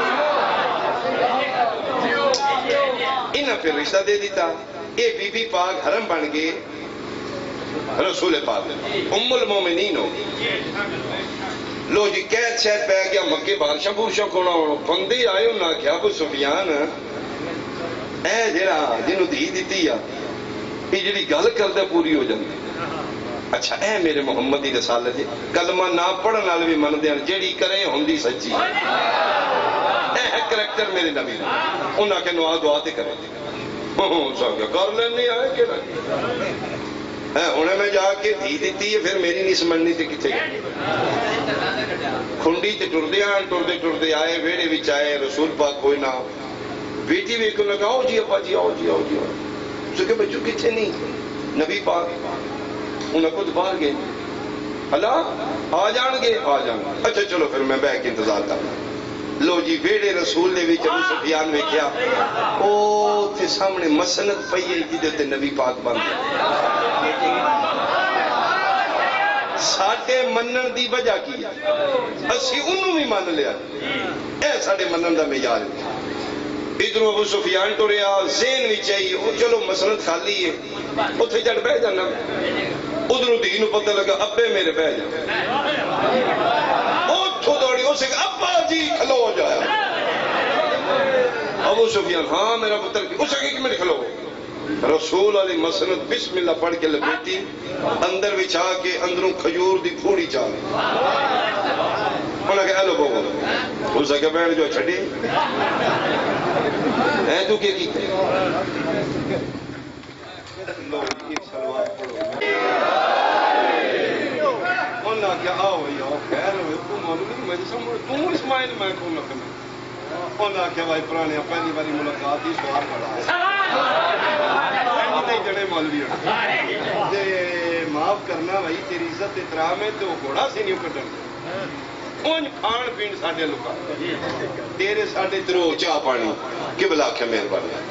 انہاں پھر رشتہ دے دیتا اے بی بی پاک حرم بن گئے رسول پاک ام المومنین ہو لو جی قید شاید پہ گیا مکے بارشاں بورشاں کھونا ہونا بندے آئے انہاں کیا ابو سفیان اے جڑا جنہوں دھی دیتی ہے یہ جڑی گل کردہ پوری ہو جاندی اچھا اے میرے محمدی رسالت ہے کلمہ نہ پڑھن والے بھی من دین جڑی کرے ہوندی سچی اے ہے کریکٹر میرے نبی انہاں کے نوا دعا تے کرے سب کر لینے آئے کہ انہیں میں جا کے دھی دیتی ہے پھر میری نہیں سمجھنی تھی کتے کھنڈی تے ٹردے آئے ویڑے وچ آئے رسول پاک کوئی نہ بیٹی بھی کہنے لگا آؤ جی ابا جی آؤ جی آؤ جی تو کہ بچوں کتے نہیں نبی پاک انہیں خود باہر گئے اللہ آ جان گے اچھا چلو پھر میں بیٹھ کے انتظار کرنا لو جی ویڑے رسول دے وچ ابو سفیان ویکھیا او تے سامنے مسند پئی ہے جدے تے نبی پاک بن ساڈے منن دی وجہ کی ہے اسی انہوں بھی من لیا اے ساڈے منن دا معیار ہے ادھروں ابو سفیان ٹریا ذہن وچ آئی او چلو مسند خالی ہے اوتھے جڑ بیٹھ جانا ادھروں دھی نو پتہ لگا ابے میرے بیٹھ جا اوتھوں دوڑی اسے کہ ابا جی کھلو جایا ابو سفیان ہاں میرا پتر اسے کہ ایک منٹ کھلو رسول علیہ مسند بسم اللہ پڑھ کے لپیٹی اندر بچھا کے اندروں کھجور دی پھوڑی چالی انہاں کہ ایلو بابا اسے کہ بہن جو چھڑی اے تو کیا کی لو ایک سلوات پڑھو انہاں کہ آؤ یا خیر ہوئے تو معلوم میں سمجھ تو اسماعیل میں کون لکھنا انہاں کہ بھائی پرانے پہلی باری ملاقات ہی سوال پڑھا جڑے مولوی معاف کرنا بھائی تیری عزت احترام ہے تو گھوڑا سے نہیں کٹن اون کھان پین ساڈے لوکا تیرے ساڈے درو چاہ پانی قبلہ آکھیا مہربانی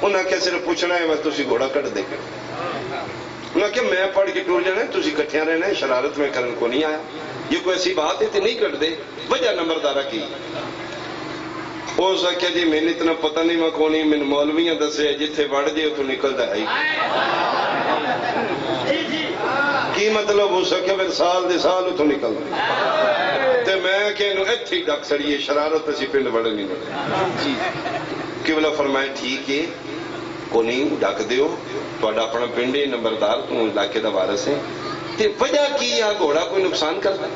انہاں کہ صرف پوچھنا ہے بس تسی گھوڑا کٹ دے انہاں کہ میں پڑھ کے ٹور جانا ہے تسی کٹھیاں رہنا ہے شرارت میں کرن کو نہیں آیا یہ کوئی ایسی بات ہے تو نہیں کٹ دے وجہ نمبردارہ کی ہو سکیا جی میں نے اتنا پتہ نہیں میں کونی من مولویاں دسے جتھے بڑھ جے تو نکل دا ہے کی مطلب ہو سکیا پھر سال دے سال تو نکل دا تے میں کہ انہوں ایتھی ڈک سڑیے شرارت اسی پنڈ بڑھ نہیں بڑھ قبلہ فرمائے ٹھیک ہے کونی ڈک دیو توڑا اپنا پنڈے نمبردار تو علاقے دا وارث ہے تے وجہ کی یا گھوڑا کوئی نقصان کرتا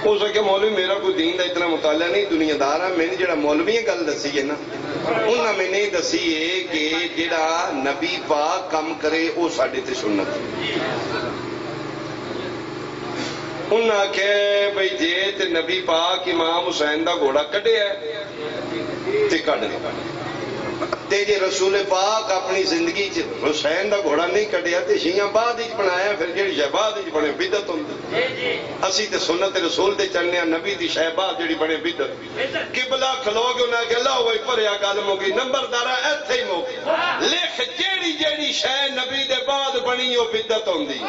ہو سکے مولوی میرا کوئی دین دا اتنا مطالعہ نہیں دنیا دار ہے میں نے جڑا مولوی گل دسی ہے نا انہاں میں نے دسی ہے کہ جڑا نبی پاک کم کرے او ساڈے تے سنت انہاں کہ بھئی جے تے نبی پاک امام حسین دا گھوڑا کڈیا تے کڈ تے جے رسول پاک اپنی زندگی چ حسین دا گھوڑا نہیں کڈیا تے شیعہ بعد وچ بنایا، پھر جڑی شے بعد وچ بنے بدعت ہوندی۔ اسی تے سنت رسول تے چلنے نبی دی شے بعد جڑی بنے بدعت۔ قبلہ کھلو کے انہاں کہ اللہ وہی پریا گل مکی نمبردارا ایتھے ہی موکی لکھ جیڑی جیڑی شے نبی دے بعد بنی او بدعت ہوندی۔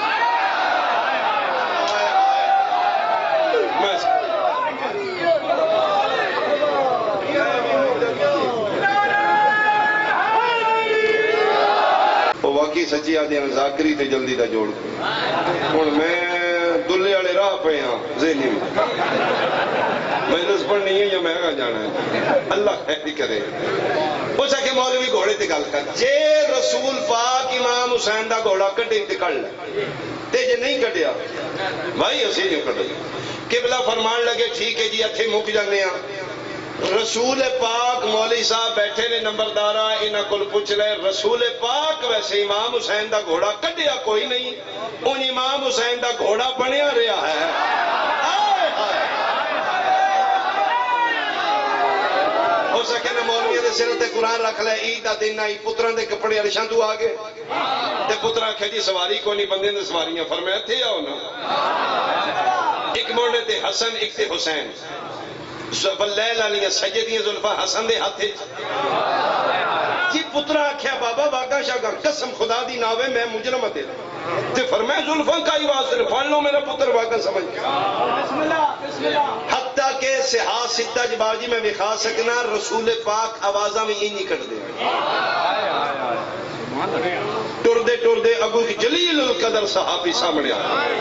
واقعی سچی آدھی ذاکری تے جلدی دا جوڑ ہوں میں دلے والے راہ پہ ہاں ذہنی میں مجلس پڑھنی ہے یا میں جانا ہے اللہ خیر کرے۔ اس کے مولوی گھوڑے تے گل کر جے رسول پاک امام حسین دا گھوڑا کڈے تے کڈ لے تے جے نہیں کڈیا بھائی اسی نہیں کڈے قبلہ فرمان لگے ٹھیک ہے جی اتھے مک جانے ہاں۔ رسول پاک مولوی صاحب بیٹھے نے نمبردارا انہاں کول پوچھ لے رسول پاک ویسے امام حسین دا گھوڑا کڈیا کوئی نہیں ان امام حسین دا گھوڑا بنیا رہا ہے۔ ہو سکے نا مولوی دے سر تے قرآن رکھ لے عید دا دن آئی پتراں دے کپڑے عرشاں تو آ گئے تے پترا آکھے جی سواری کو نہیں بندے نے سواریاں فرمایا تھے آؤ نا ایک موڑے تے حسن ایک تے حسین لیل علیہ سجدیاں زلفا حسن دے ہاتھے جی پترا آکھیا بابا باغا شاگا قسم خدا دی ناوے میں مجرم تیرا تے فرمایا زلفا کا ہی واسطے پڑھ لو میرا پتر واقعا سمجھ گیا حتیٰ کہ سہا ستہ جباجی میں بکھا سکنا رسول پاک آوازہ میں ہی نہیں کر دے ٹر دے اگو کی جلیل القدر صحابی سامنے آئے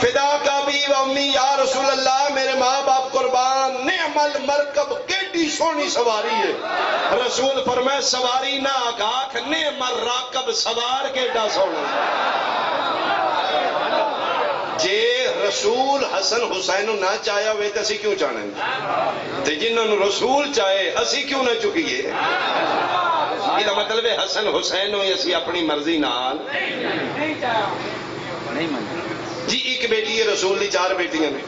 فدا کا بھی و امی یا رسول اللہ میرے ماں باپ قربان نعم المرکب کیڈی سونی سواری ہے رسول فرمائے سواری نہ آگاہ نعم الراکب سوار کیڈا سونا جے رسول حسن حسین نہ چاہیا ہوئے تو اسی کیوں چاہنے تے جنہوں نے رسول چاہے اسی کیوں نہ چکیے یہ مطلب ہے حسن حسین ہوئی اسی اپنی مرضی نال جی ایک بیٹی ہے رسول دی 4 بیٹیاں نے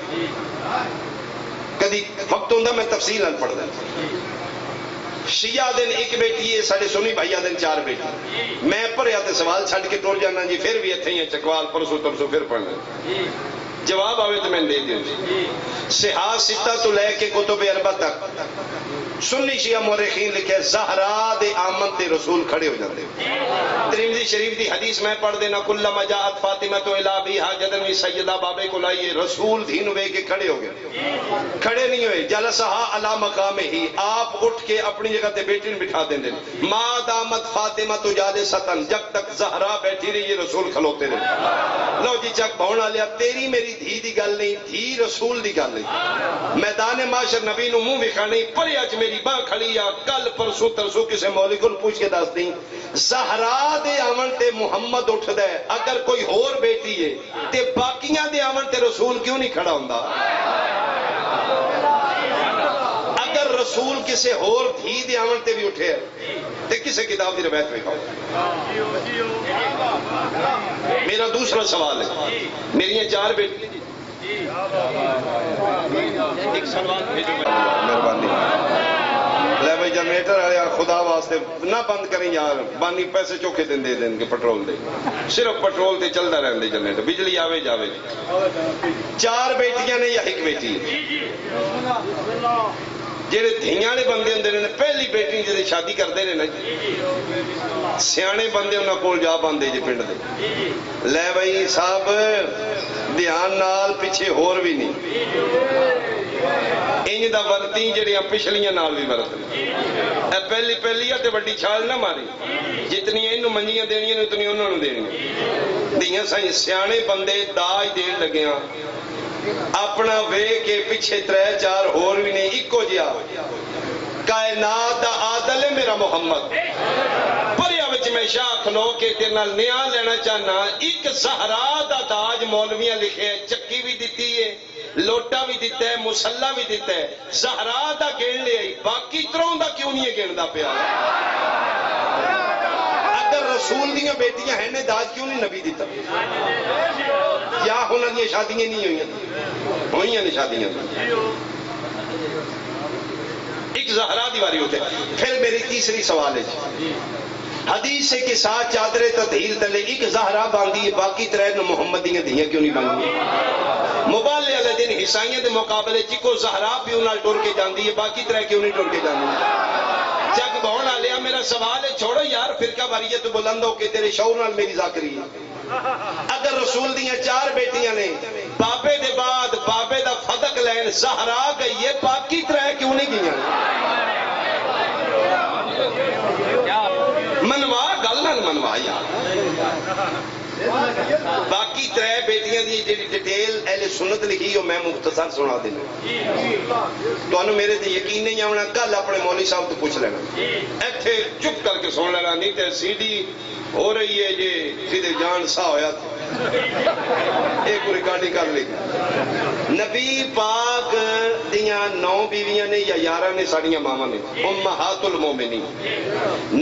کدی وقت ہوندہ میں تفصیل نال پڑھ دیں شیعہ دن ایک بیٹی ہے ساڑھے سنی بھائیہ دن 4 بیٹی میں پر آتے سوال چھڑ کے ٹور جانا جی پھر بھی اتھے ہی ہیں چکوال پرسو ترسو پھر پڑھنا جواب آوے تو میں دے دوں سہا ستہ تو لے کے کتب اربع تک سنی شیعہ مورخین لکھے زہرا دے آمن تے رسول کھڑے ہو جاندے ترمذی شریف دی حدیث میں پڑھ دینا کلما جاءت فاطمہ تو الی ابیھا جدن وی سیدہ بابے کو لائیے رسول دین ہوئے کے کھڑے ہو گئے کھڑے نہیں ہوئے جلسہا علی مقام ہی آپ اٹھ کے اپنی جگہ تے بیٹی نے بٹھا دیں ما دامت فاطمہ تو جالستن جب تک زہرا بیٹھی رہی یہ رسول کھلوتے رہے لو جی چک بہونا لیا تیری میری دھی دی گل نہیں دھی رسول دی گل نہیں میدان معاشر نبی نو منہ وکھا نہیں پڑے اچ میری باں کھڑی آ کل پرسو ترسو کسے مولوی کو پوچھ کے دس دیں زہرا دے آمن تے محمد اٹھ دے اگر کوئی اور بیٹی ہے تے باقیاں دے آمن تے رسول کیوں نہیں کھڑا ہوندہ اگر رسول کسے اور دھی دے آمن تے بھی اٹھے تے کسے کتاب دی روایت میں کھاؤ میرا دوسرا سوال ہے میری 4 بیٹی ایک سوال بھیجو مہربانی لے بھائی جنریٹر ہے یار خدا واسطے نہ بند کریں یار بانی پیسے چوکے دن دے دیں کہ پٹرول دے صرف پٹرول تے چلتا رہن دے جنریٹر بجلی آوے جاوے 4 بیٹیاں نے یا ایک بیٹی ہے جیڑے دھیاں نے بندے ہوندے نے پہلی بیٹی جے شادی کردے نے نا سیانے بندے انہاں کول جا باندے جے پنڈ دے لے بھائی صاحب دھیان نال پیچھے ہور بھی نہیں انج دا ورتی جڑیاں پچھلیاں نال بھی ورت اے پہلی تے بڑی چھال نہ ماری جتنی اینو منجیاں دینیاں اتنی انہاں نوں دینیاں دیاں سائیں سیانے بندے داج دین لگیاں اپنا وے کے پیچھے 3-4 اور بھی نہیں ایکو جیا کائنات دا عادل ہے میرا محمد پریا وچ میں شاہ کھلو کے تیرے نال نیا لینا چاہنا ایک زہرا دا تاج مولویاں لکھے چکی بھی دیتی ہے لوٹا بھی دیتا ہے مسلح بھی دیتا ہے زہرا دا گین لے آئی باقی تروں دا کیوں نہیں گین دا پیا اگر رسول دیاں بیٹیاں ہیں نے داج کیوں نہیں نبی دیتا؟ کیا انہاں دی شادیاں نہیں ہوئیاں نے شادیاں؟ ایک زہرا دیواری ہوتے ہیں. پھر میری تیسری سوال ہے، حدیث کے ساتھ چادر تطہیر تلے ایک زہرا باندھی ہے، باقی ترے محمدیاں دیاں کیوں نہیں باندھی؟ موبائل والے دن عیسائیوں کے مقابلے چکو زہرا پیو نال ٹر کے جاندی ہے، باقی ترے کیوں نہیں ٹر کے جاندی؟ جگ بہن والے میرا سوال ہے، چھوڑو یار فرقہ واریت بلند ہو کے تیرے شعور نال میری ذاکری ہے. اگر رسول دیاں 4 بیٹیاں نے، بابے دے بعد بابے دا فدق لین زہرا گئی ہے، باقی ترے کیوں نہیں گئیاں؟ منوا گل نہ منوا یار. باقی 3 بیٹیاں دی جی ڈیٹیل اہل سنت لکھی ہو میں مختصر سنا دینا. تو میرے تے یقین نہیں آنا، کل اپنے مولوی صاحب تو پوچھ لینا، ایتھے چپ کر کے سن لینا، نہیں تے سی ڈی ہو رہی ہے جی سیدھے جان سا ہویا تھا ایک ریکارڈنگ کر لی. نبی پاک دیاں 9 بیویاں نے یا 11 نے ساڑیاں ماما نے، امہات المومنین.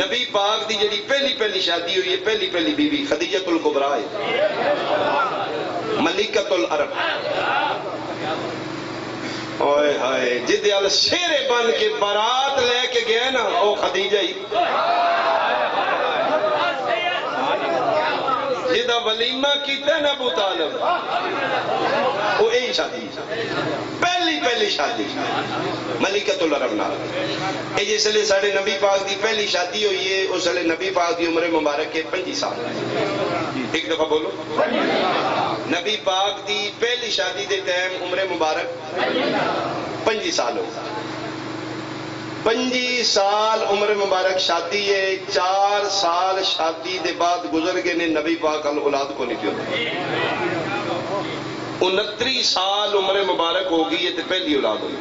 نبی پاک دی جڑی پہلی شادی ہوئی ہے، پہلی بیوی خدیجۃ الکبریٰ ہے، ملکۃ العرب. اوئے ہائے جدے ال شیرے بن کے بارات لے کے گئے نا او خدیجہ ہی. جدہ ولیمہ کیتا نا ابو طالب وہ یہی شادی، پہلی شادی ملکۃ العرب نال. اے جس لئے ساڑھے نبی پاک دی پہلی شادی ہوئی ہے، اس لئے نبی پاک دی عمر مبارک کے 25 سال. ایک دفعہ بولو، نبی پاک دی پہلی شادی دے ٹائم عمر مبارک 25 سال ہو. 25 سال عمر مبارک شادی ہے، 4 سال شادی دے بعد گزر گئے نے، نبی پاک اولاد کو نہیں پیو. 29 سال عمر مبارک ہو گئی ہے تے پہلی اولاد ہوئی.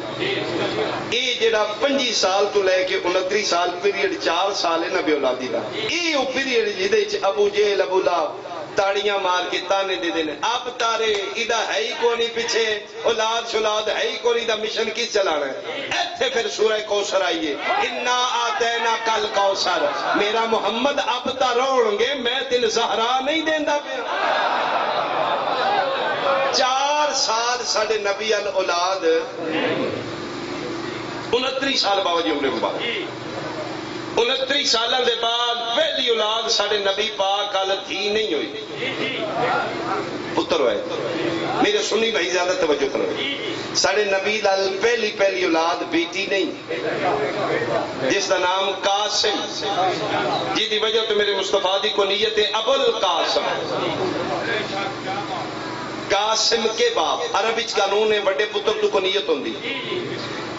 یہ جڑا 25 سال تو لے کے 29 سال پیریڈ 4 سال ہے نبی اولادی دا، یہ وہ پیریڈ جہدے وچ ابو جہل ابو لہب تاڑیاں مار کے تانے دے دینے، اب تارے ادھا ہے ہی کونی پیچھے اولاد شلاد ہے ہی کونی، دا مشن کی چلانا ہے. ایتھے پھر سورہ کوثر آئیے، انا آتینا کل کوثر، میرا محمد اب تا روڑ گے، میں تین زہرا نہیں دیندا پیا. 4 سال ساڑھے نبی اولاد 29 سال باوجہ عمر مبارک. 29 سالہ دے بعد پہلی اولاد ساڑھے نبی پاک آل تھی نہیں ہوئی، پتر ہوئے. میرے سنی بھائی زیادہ توجہ کرو، ساڑھے نبی لال پہلی اولاد بیٹی نہیں، جس کا نام قاسم، جی دی وجہ تو میرے مصطفیٰ دی کو نیت ہے ابو القاسم. قاسم کے باپ عرب وچ قانون ہے بڑے پتر تو کو نیت ہوندی.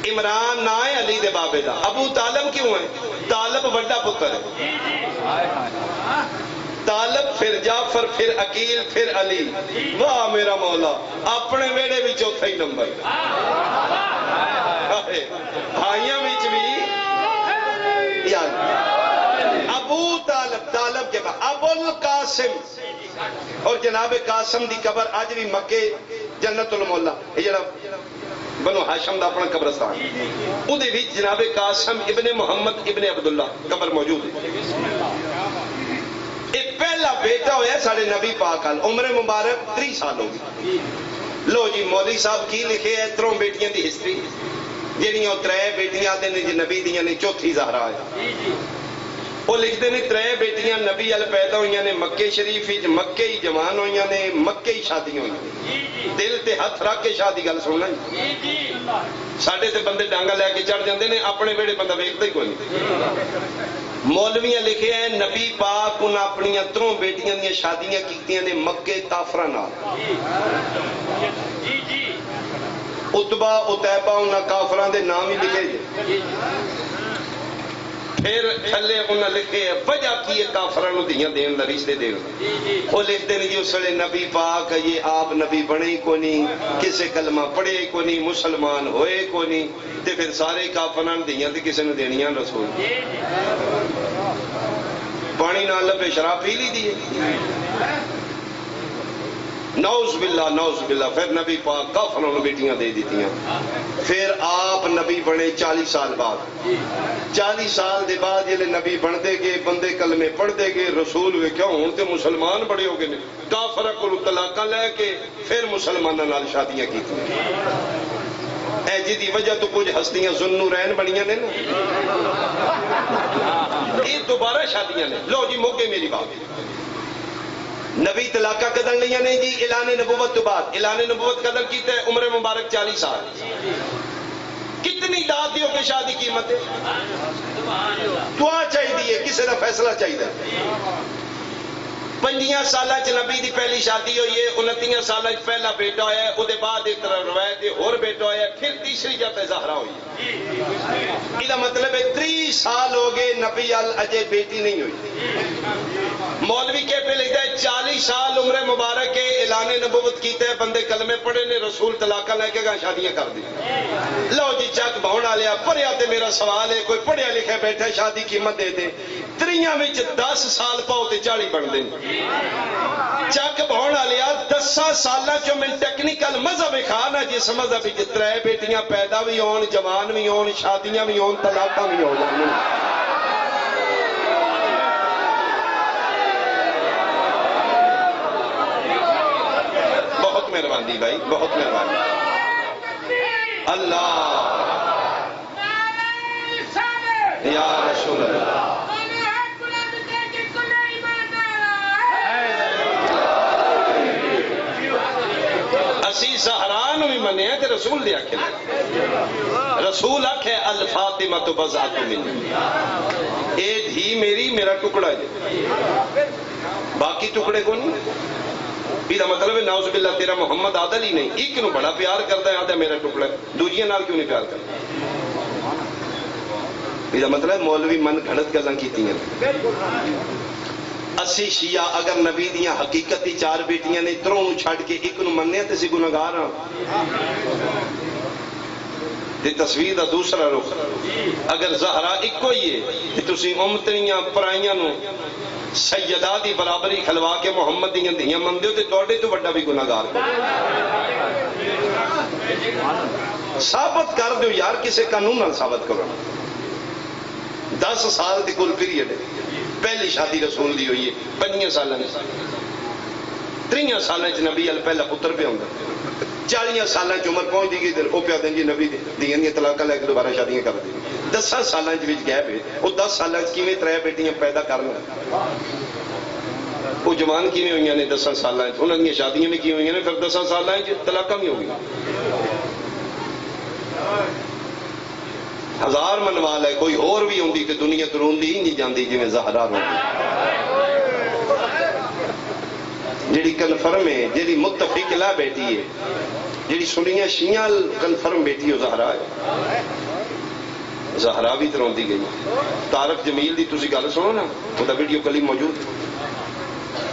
عمران نہ ہے علی دے بابے دا. ابو طالب کیوں ہے؟ طالب بڑا پتر ہے، طالب پھر جعفر پھر عقیل پھر علی. واہ میرا مولا، اپنے ویڑے بھی چوتھا ہی نمبر. بھائیاں وچ بھی یاد ابو طالب کے بعد ابو القاسم. اور جناب قاسم دی قبر آج بھی مکے جنت المولا، یہ جڑا بنو ہاشم دا اپنا قبرستان، او دے وچ جناب قاسم ابن محمد ابن عبداللہ قبر موجود ہے. یہ پہلا بیٹا ہویا ساڑھے نبی پاک آل، عمر مبارک 30 سال ہو گئی. لو جی مولوی صاحب کی لکھے ہے 3 بیٹیاں دی ہسٹری، جنہی وہ 3 بیٹیاں دے نے جی نبی دیاں نے، چوتھی زہرا ہے. وہ لکھتے ہیں 3 بیٹیاں نبی ال پیدا ہوئی نے مکے شریف، مکے ہی جوان ہوئی نے، مکے ہی شادی ہوئی. دل تے ہاتھ رکھ کے شادی گل سننا. ساڑھے تے بندے ڈانگا لے کے چڑھ جاندے نے، اپنے بیڑے بندہ ویکھدا ہی کوئی نہیں. مولویاں لکھے ہیں نبی پاک انہاں اپنی 3 بیٹیاں دی شادیاں کیتیاں نے مکے کافراں نال. عتبہ عتیبہ انہاں کافراں دے نام ہی لکھے جے. پھر تھلے انہاں لکھے وجہ کی کافرانو دیاں دین دا رشتے دین. وہ لکھتے ہیں جی اس ویلے نبی پاک یہ آپ نبی بنے کو نہیں، کسے کلمہ پڑھے کو نہیں، مسلمان ہوئے کو نہیں، تے پھر سارے کافران دیاں تے کسے نے دینیاں رسول. پانی نہ لبے شراب پی لی دیئے. نعوذ باللہ پھر نبی پاک کافروں نے بیٹیاں دے دیتیاں. پھر آپ نبی بنے 40 سال بعد. 40 سال دے بعد جلے نبی بنتے گئے, بندے کلمے پڑھتے گئے, رسول ویکھیا ہوں تے مسلمان بڑے ہو گئے نے, کافر کولوں طلاقاں لے کے پھر مسلماناں نال شادیاں کیتیاں. اے جی دی وجہ تو کچھ ہستیاں ذوالنورین بنیاں نے نا, یہ دوبارہ شادیاں نے. لو جی موقع میری بات. نبی طلاقہ قدر لیا نہیں جی اعلان نبوت تو بعد. اعلان نبوت قدر کیتا ہے عمر مبارک 40 سال. کتنی داد دیو کہ شادی قیمت ہے؟ دعا چاہیے, کسی کا فیصلہ چاہیے. 5 سالہ چ نبی دی پہلی شادی ہوئی ہے, 29 سالہ چ پہلا بیٹا ہویا ہے, وہ بعد ایک طرح روایت ہے اور بیٹا ہویا ہے, پھر تیسری جب زہرا ہوئی ہے. یہ مطلب ہے 30 سال ہو گئے نبی اجے بیٹی نہیں ہوئی. مولوی کے پہ لکھتا ہے 40 سال عمر مبارک کے اعلان نبوت کیتے ہیں, بندے کلمے پڑھے نے, رسول طلاقہ لے کے گا شادیاں کر دی. لو جی چک بہنا لیا پڑھیا تے میرا سوال ہے, کوئی پڑھیا لکھا بیٹھا شادی قیمت دے دے. 3 10 سال پاؤ تے 40 بن دیں. چک بہنا لیا 10 سالہ چو میں ٹیکنیکل مذہب کھانا جس مذہب 3 بیٹیاں پیدا بھی ہون, جوان بھی ہون, شادیاں بھی ہون, طلاقاں بھی ہو جائیں. بہت مہربانی بھائی, بہت مہربانی. اللہ یا رسول اللہ. اسی زہرا نو بھی مننے ہیں تے رسول دے آکھے. رسول آکھے الفاطمہ تو بضعۃ منی, اے دھی میری میرا ٹکڑا ہے, باقی ٹکڑے کو نہیں. یہ مطلب ہے نعوذ باللہ تیرا محمد عادل ہی نہیں, ایک نو بڑا پیار کرتا ہے, آدھا میرا ٹکڑا ہے, دوجیاں نال کیوں نہیں پیار کرتا؟ یہ مطلب مولوی من گھڑت گلاں کیتیاں. اسی شیعہ اگر نبی دیاں حقیقتی 4 بیٹیاں نے, تروں چھڑ کے ایک نو مننے تے سی گناہگار ہاں. تے تصویر دا دوسرا رخ, اگر زہرا ایک ہوئی ہے تے تسی امتنیاں پرائیاں نو سیدہ دی برابری کھلوا کے محمد دیاں دھیاں مندے ہو تے توڑے تو بڑا بھی گناہگار کو ثابت کر دو یار, کسے قانون نال ثابت کرو. 10 سال دی کل پیریڈ ہے, پہلی شادی رسول دی ہوئی ہے 5 سالہ نے, 3 سالہ چ نبی ال پہلا پتر پہ ہوندا, 40 سالہ چ عمر پہنچ دی گئی تے او پیا دیں جی نبی دیاں دی طلاقاں لے کے دوبارہ شادیاں کر دی. 10 سالہ چ وچ گیپ ہے, او 10 سالہ چ کیویں 3 بیٹیاں پیدا کرنا, وہ جوان کیویں ہوئیاں نے 10 سالہ چ, انہاں دی شادیاں بھی کی ہوئیاں نے, پھر 10 سالہ چ طلاقاں بھی ہو گئیں. 1000 منوال ہے, کوئی اور بھی ہوندی تے دنیا تو روندی ہی نہیں جاندی جویں زہرا روندی. جیڑی کنفرم ہے, جیڑی متفق لا بیٹی ہے, جیڑی سنیاں شیعہ کنفرم بیٹی ہو زہرا ہے. زہرا بھی تو روندی گئی. طارق جمیل دی تسی گل سنو نا, وہ ویڈیو کلپ موجود,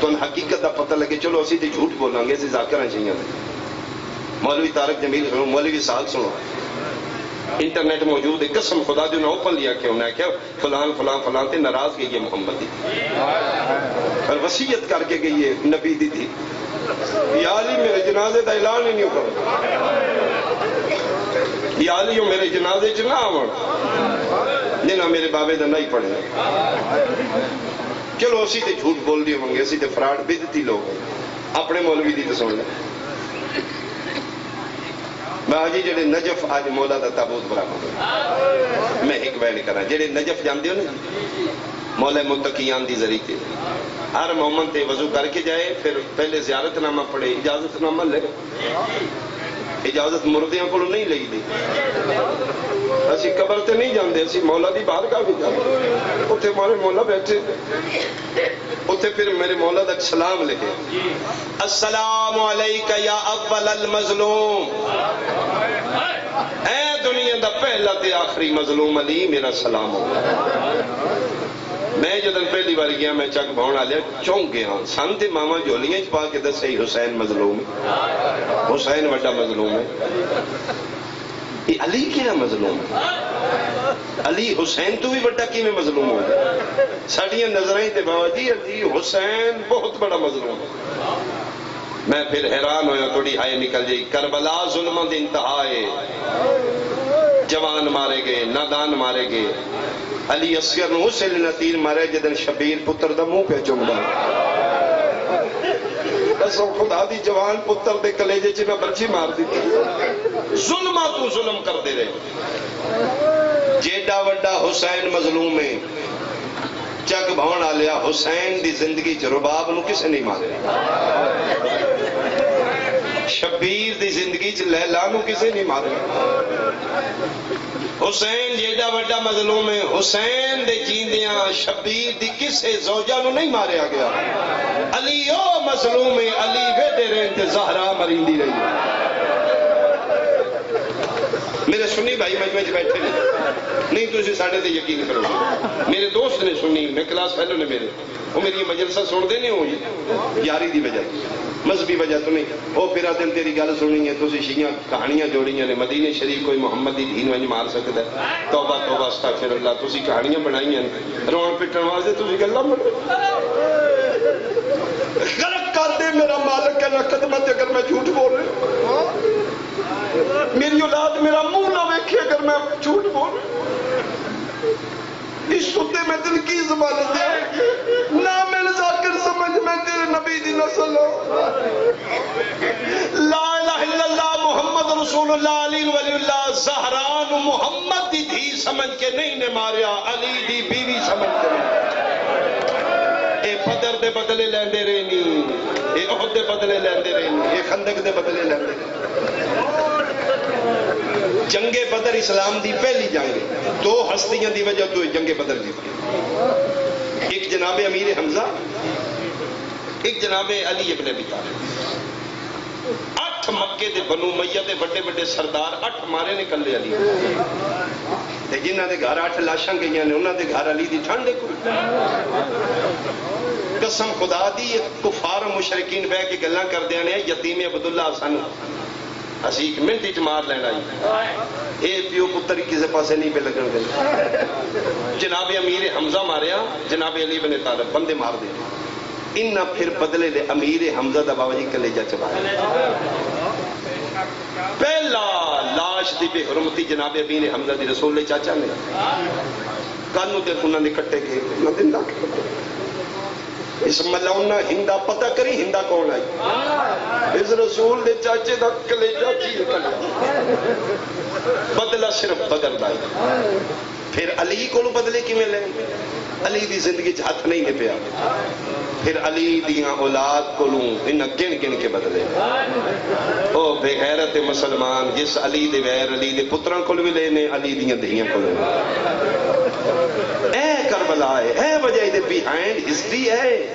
تو حقیقت دا پتہ لگے. چلو اسی تے جھوٹ بولیں گے, اسی ذاکراں شیعہ دے. مولوی طارق جمیل سنو, مولوی سال سنو, انٹرنیٹ موجود ہے. قسم خدا جو نے اوپن لیا کہ انہیں کیا فلان فلان فلان تے ناراض گئی ہے محمد دی, اور وصیت کر کے گئی ہے نبی دی تھی, یا علی میرے جنازے دا اعلان ہی نہیں کرو, یا علی میرے جنازے چ نہ آون, جنہاں میرے بابے دا نہیں پڑھے. چلو اسی تے جھوٹ بول دی ہوں گے, اسی تے فراڈ بدتی لوگ. اپنے مولوی دی تے سن لیں. باجی جڑے نجف آج مولا دا تابوت برابر, میں ایک بیان کرا, جڑے نجف جاندے ہو نا مولا متقیان دی ذریعے, ہر مومن تے وضو کر کے جائے, پھر پہلے زیارت نامہ پڑھے, اجازت نامہ لے. اجازت مردیاں کو نہیں لئی دی, اسی قبر تے نہیں جاندے, اسی مولا دی بارگاہ بھی جاندے. اتھے ہمارے مولا بیٹھے, اتھے پھر میرے مولا دا سلام لکھے, السلام علیکہ یا اول المظلوم, اے دنیا دا پہلا تے آخری مظلوم علی, میرا سلام ہوگا. میں جدن پہلی بار گیا, میں چک بہن آ لیا, چونک گیا. سن تے ماما جولیاں چ پا کے دسے حسین مظلوم ہے, حسین وڈا مظلوم ہے. یہ علی کیڑا مظلوم ہے؟ علی حسین تو بھی بڑا کی میں مظلوم ہو جائے. ساڑیاں نظریں تے بابا جی علی حسین بہت بڑا مظلوم ہے. میں پھر حیران ہویا تھوڑی ہائے نکل جائی کربلا ظلموں دی انتہا ہے جوان مارے گئے نادان مارے گئے علی اصغر نو اس لیے تیر مارے جدن شبیر پتر دا منہ پہ چمدا قسم خدا دی جوان پتر دے کلیجے چ نہ برچی مار دیتی ظلمہ تو ظلم کر دے رہے جیڈا وڈا حسین مظلوم ہے چک بھون آلیا حسین دی زندگی چ رباب نو کسے نہیں مارے شبیر دی زندگی چ لیلا نو کسے نہیں مارے حسین جیڈا وڈا مظلوم ہے حسین دے جیندیاں شبیر دی کسے زوجہ نو نہیں ماریا گیا علی او مظلوم ہے علی ویڈے رہے تے زہرا مریندی رہی میرے سنی بھائی مجمع چ بیٹھے نہیں تو اسے ساڑھے تے یقین کرو میرے دوست نے سنی میں کلاس فیلو نے میرے وہ میری مجلسہ سن دے نہیں ہوئی یاری دی وجہ مذہبی وجہ تو نہیں وہ پھر دن تیری گل سنی ہے تو شیعہ کہانیاں جوڑیاں نے مدینے شریف کوئی محمد دی دین ونج مار سکتا ہے توبہ توبہ استغفر اللہ تسی کہانیاں بنائی ہیں رون پٹن واسطے تسی گلاں غلط کر دے میرا مالک ہے خدمت اگر میں جھوٹ بول رہا میری اولاد میرا منہ نہ ویکھے اگر میں جھوٹ بول اس ستے میں دل کی زبانت ہے نہ مل ذاکر سمجھ میں تیرے نبی دی نسل ہوں لا الہ الا اللہ محمد رسول اللہ علی ولی اللہ زہران محمد دی دھی سمجھ کے نہیں نے ماریا علی دی بیوی سمجھ کے اے بدر دے بدلے لیندے رہنی اے احد دے بدلے لیندے رہنی اے خندق دے بدلے لیندے رہنی جنگ بدر اسلام دی پہلی جنگ دو ہستیاں دی وجہ تو جنگ بدر جیتی ایک جناب امیر حمزہ ایک جناب علی ابن ابی طالب 8 مکے دے بنو امیہ دے بڑے بڑے سردار 8 مارے نکلے علی تے جنہاں دے گھر 8 لاشاں گئیاں نے انہاں دے گھر علی دی ٹھنڈ کوئی قسم خدا دی کفار و مشرکین بہ کے گلاں کردے نے یتیم عبداللہ حسن اسی ایک منٹ وچ مار لینا اے پیو پتر کسے پاسے نہیں پہ لگن دے جناب امیر حمزہ ماریا جناب علی بن طالب بندے مار دے انہاں پھر بدلے لے امیر حمزہ دا بابا جی کلیجہ چبایا پہلا لاش دی بے حرمتی جناب امیر حمزہ دی رسول لے چاچا نے کانوں تے انہاں نے کٹے کے نہ دن لاکھ اس ملونہ ہندہ پتہ کری ہندہ کون آئی اس رسول دے چاچے دا کلیجہ کی نکلیا بدلہ صرف بدل دائی پھر علی کو بدلے کی میں لیں علی دی زندگی ہاتھ نہیں نے پیا پھر علی دیاں اولاد کو لوں انہاں گن گن کے بدلے او بے غیرت مسلمان جس علی دے غیر علی دے پتران کو بھی لینے علی دیاں دہیاں کو لینے اے کربلا ہے اے وجہ دے بیہائنڈ ہسٹری ہے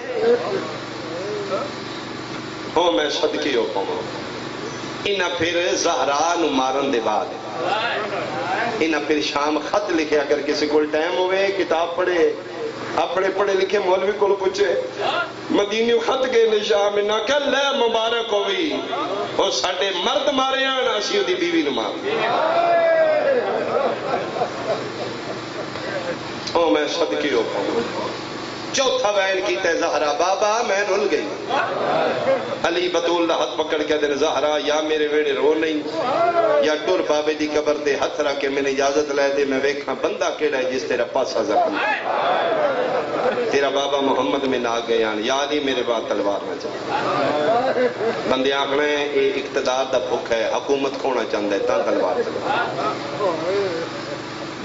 او میں صدقے ہو پاؤں انہاں پھر زہران مارن دے بعد انہاں پھر شام خط لکھے اگر کسی کو ٹائم ہوئے کتاب پڑھے اپنے پڑھے لکھے مولوی کو پوچھے مدینیوں خط گئے نے شام نہ کہ لے مبارک ہوئی وہ ساڑھے مرد مارے آنا اسی دی بیوی نو مار او میں صدقے ہو پاؤں چوتھا وین کی تے زہرا بابا میں رول گئی علی بطول دا ہاتھ پکڑ کے دن زہرا یا میرے ویڑے رو نہیں یا ٹور بابے دی قبر تے ہاتھ رکھ کے میں نے اجازت لے دے میں ویکھاں بندہ کیڑا ہے جس تیرا پاسا زخم تیرا بابا محمد میں نہ گیا یا علی میرے بعد تلوار نہ چاہتا بندے آنکھنا ہے یہ اقتدار دا بھوک ہے حکومت کھونا چاہتا ہے تاں تلوار چاہتا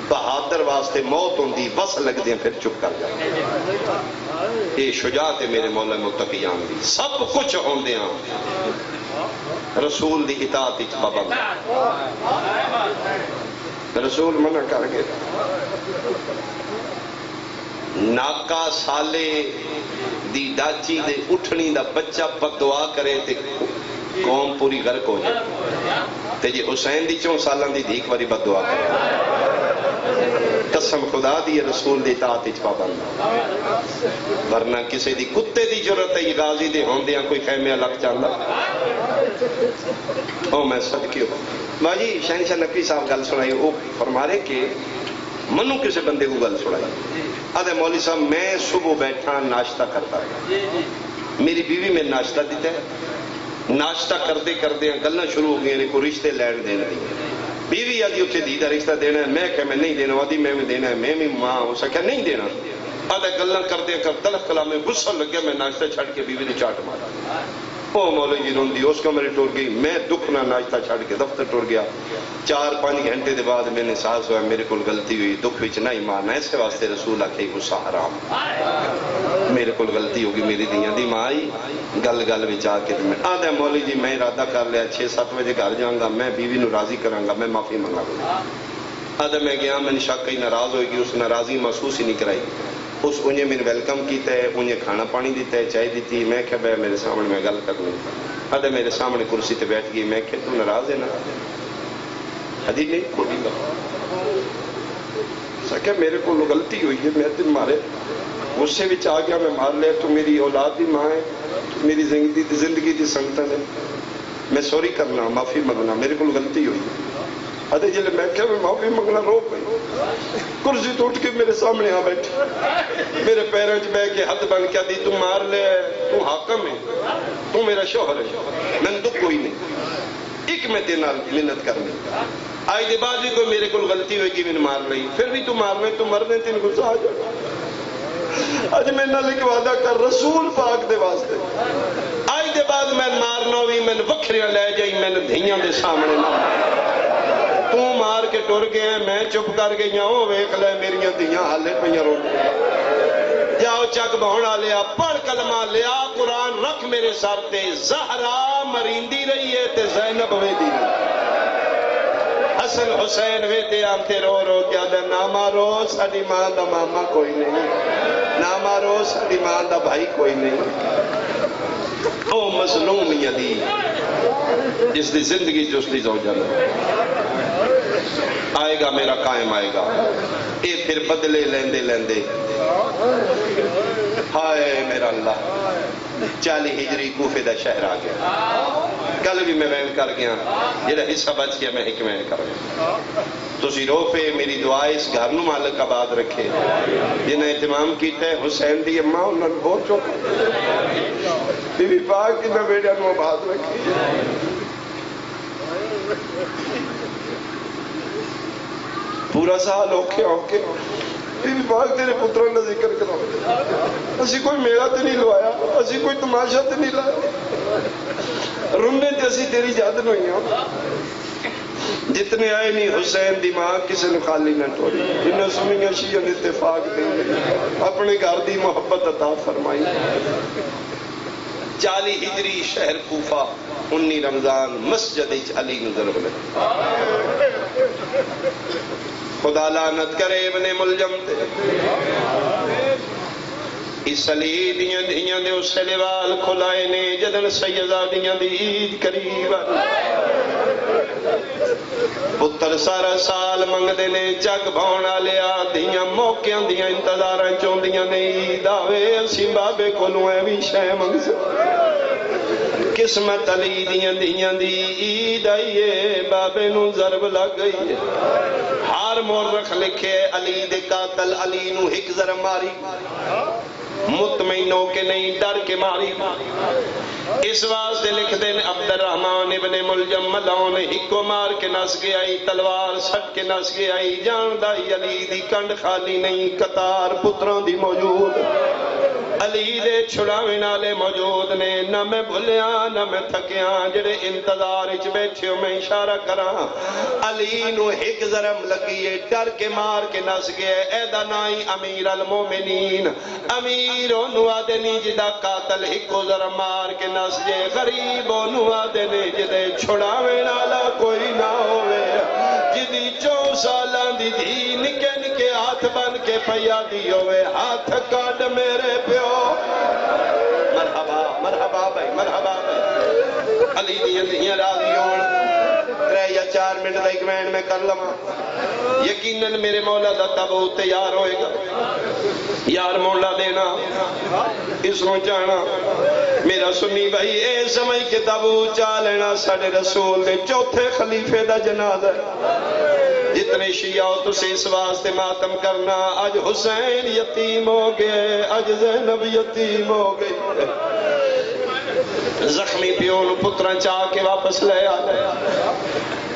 بہادر واسطے موت ہوندی بس لگ دیں پھر چپ کر جائیں یہ شجاعت ہے میرے مولا متقیان دی سب کچھ ہوندے ہیں رسول دی اطاعت اچ پابند رسول منع کر گئے ناکا سالے دی ڈاچی دے اٹھنی دا بچہ بد دعا کرے تے قوم پوری غرق ہو جائے تے جی حسین دی 4 سالان دی دھیک واری بد دعا کرے قسم خدا دی رسول دی اطاعت اچ پابند ورنہ کسی دی کتے دی جرت ہے غازی دے ہوندیاں کوئی خیمے لگ چاہتا او میں صدقے ہو باجی شہنشاہ نقوی صاحب گل سنائی وہ فرما رہے کہ منو کسی بندے کو گل سنائی آدھے مولوی صاحب میں صبح بیٹھا ناشتہ کرتا ہے میری بیوی میں ناشتہ دیتا ہے ناشتہ کرتے کرتے گلاں شروع ہو گئی نے کوئی رشتے لین دین دی بیوی آدھی اتنے دھی کا رشتہ دینا ہے میں کہ میں نہیں دینا آدھی میں بھی دینا ہے میں بھی ماں ہو سکیا نہیں دینا آدھا گلاں کرتے تلخ کلام میں غصہ لگ گیا میں ناشتہ چھڑ کے بیوی نے چاٹ مارا او مولا جی روندی اس کمرے ٹر گئی میں دکھ نہ ناشتہ چھڑ کے دفتر ٹر گیا 4-5 گھنٹے دے بعد میں نے احساس ہوا میرے کو غلطی ہوئی دکھ وچ نہیں مارنا اسے واسطے رسول آکھے غصہ حرام میرے کو غلطی ہوگی میری دیاں دی ماں آئی گل گل وچ آ کے میں آدھا مولی جی میں ارادہ کر لیا 6-7 بجے گھر جاؤں گا میں بیوی نو راضی کراں گا میں معافی منگا گا آدھا میں گیا میں نے شک کئی ناراض ہوئے گی اس ناراضی محسوس ہی نہیں کرائی اس انہیں میں ویلکم کیتا ہے انہیں کھانا پانی دیتا ہے چائے دیتی میں کہ بھائی میرے سامنے میں گل کرنی آدھا میرے سامنے کرسی تے بیٹھ گئی میں کہ تو ناراض ہے نا حدی نہیں کوئی گل سکیا میرے کو غلطی ہوئی ہے میں تے مارے غصے وچ آ گیا میں مار لیا تو میری اولاد دی ماں ہے تو میری زندگی دی سنگتن ہے میں سوری کرنا معافی منگنا میرے کو غلطی ہوئی ادھے جلے میں کیا میں معافی منگنا رو پئی کرسی تو اٹھ کے میرے سامنے آ بیٹھے میرے پیروں چ بہ کے ہاتھ بن کے دی تو مار لے تو حاکم ہے تو میرا شوہر ہے میں دکھ کوئی نہیں ایک میں تیرے نال منت کرنی آج دے بعد بھی کوئی میرے کو غلطی ہوئے گی میں مار لئی پھر بھی تو مارنے تو مرنے تین غصہ آ جائے اج میں نال ایک وعدہ کر رسول پاک دے واسطے آج دے بعد میں مارنا بھی میں وکھریاں لے جائی میں دھیاں دے سامنے نہ تو مار کے ٹر گئے میں چپ کر گئی ہوں ویکھ لے میریاں دھیاں حالے پئیاں رو جاؤ چک بہونا لیا پڑھ کلمہ لیا قرآن رکھ میرے سر تے زہرا مریندی رہی ہے تے زینب ویدی حسن حسین ویدے آمتے رو رو کیا دے نہ مارو ساڈی ماں دا ماما کوئی نہیں نہ مارو ساڈی ماں دا بھائی کوئی نہیں او مظلوم یدی جس دی زندگی جو اس دی زوجہ آئے گا میرا قائم آئے گا اے پھر بدلے لیندے لیندے ہائے میرا اللہ 40 ہجری کوفے دا شہر آ گیا کل بھی میں بیان کر گیا جڑا حصہ بچ گیا میں ایک بیان کر گیا تسی رو پہ میری دعا اس گھر نو مالک آباد رکھے جنہیں اہتمام کیتا ہے حسین دی اماں انہوں نے بہت چوکا بی بی پاک کی میں بیٹا نو آباد رکھی پورا سال اوکے اوکے بی بی پاک تیرے پتروں نے ذکر کرا اسی کوئی میلہ تے نہیں لوایا اسی کوئی تماشا تے نہیں لایا رونے تے اسی تیری یاد نہیں ہوں جتنے آئے نہیں حسین دی ماں کسی نے خالی نہ ٹوری انہیں سنیاں شیعہ اتفاق دیں اپنے گھر دی محبت عطا فرمائی 40 ہجری شہر کوفہ 19 رمضان مسجد علی نظر بلے خدا لعنت کرے ابن ملجم تے اس علی دیاں دیاں دے اس لیوال کھلائے نے جدن سیدہ دیاں دی عید قریب پتر سارا سال منگ دے نے جگ بھونا لیا دیاں موقعاں دیاں انتظاراں چون دیاں نے عید آوے اسی بابے کو لوئے بھی شے منگ سکتے قسمت علی دیاں دی عید آئیے بابے نو ضرب لگ گئی ہے ہار مورخ لکھے علی دے قاتل علی نو ہک ضرب ماری مطمئنوں کے نہیں ڈر کے ماری اس واسطے لکھ دیں عبد الرحمن ابن ملجم ملون ہکو مار کے نس گیا تلوار سٹ کے نس گیا جان دائی علی دی کنڈ خالی نہیں قطار پتروں دی موجود علی دے چھڑاوے نالے موجود نے نہ میں بھلیاں نہ میں تھکیاں جڑے انتظار اچ بیٹھے ہو میں اشارہ کراں علی نو ایک ضرم لگیے ڈر کے مار کے نس گئے ایدہ نائی امیر المومنین امیروں نو آدنی جدہ قاتل ایکو ضرم مار کے نس گئے غریبوں نو آدنی جدے چھڑاوے نالا کوئی نہ ہوئے جدی 4 سالان دی دھی نکے نکے ہاتھ بن کے پیا دی ہوئے ہاتھ کاٹ میرے پیو مرحبا مرحبا بھائی مرحبا بھائی علی دیاں راضی ہون 3 یا 4 منٹ دا ایک وین میں کر لما یقیناً میرے مولا دا تابوت تیار ہوئے گا یار مولا دینا اس نو جانا میرا سنی بھائی اے سمجھ کے تابوت چا لینا ساڑھے رسول دے 4تھے خلیفے دا جنازہ جتنے شیعہ ہو تو سے اس واسطے ماتم کرنا آج حسین یتیم ہو گئے آج زینب یتیم ہو گئی زخمی پیو نو پتراں چاہ کے واپس لے آ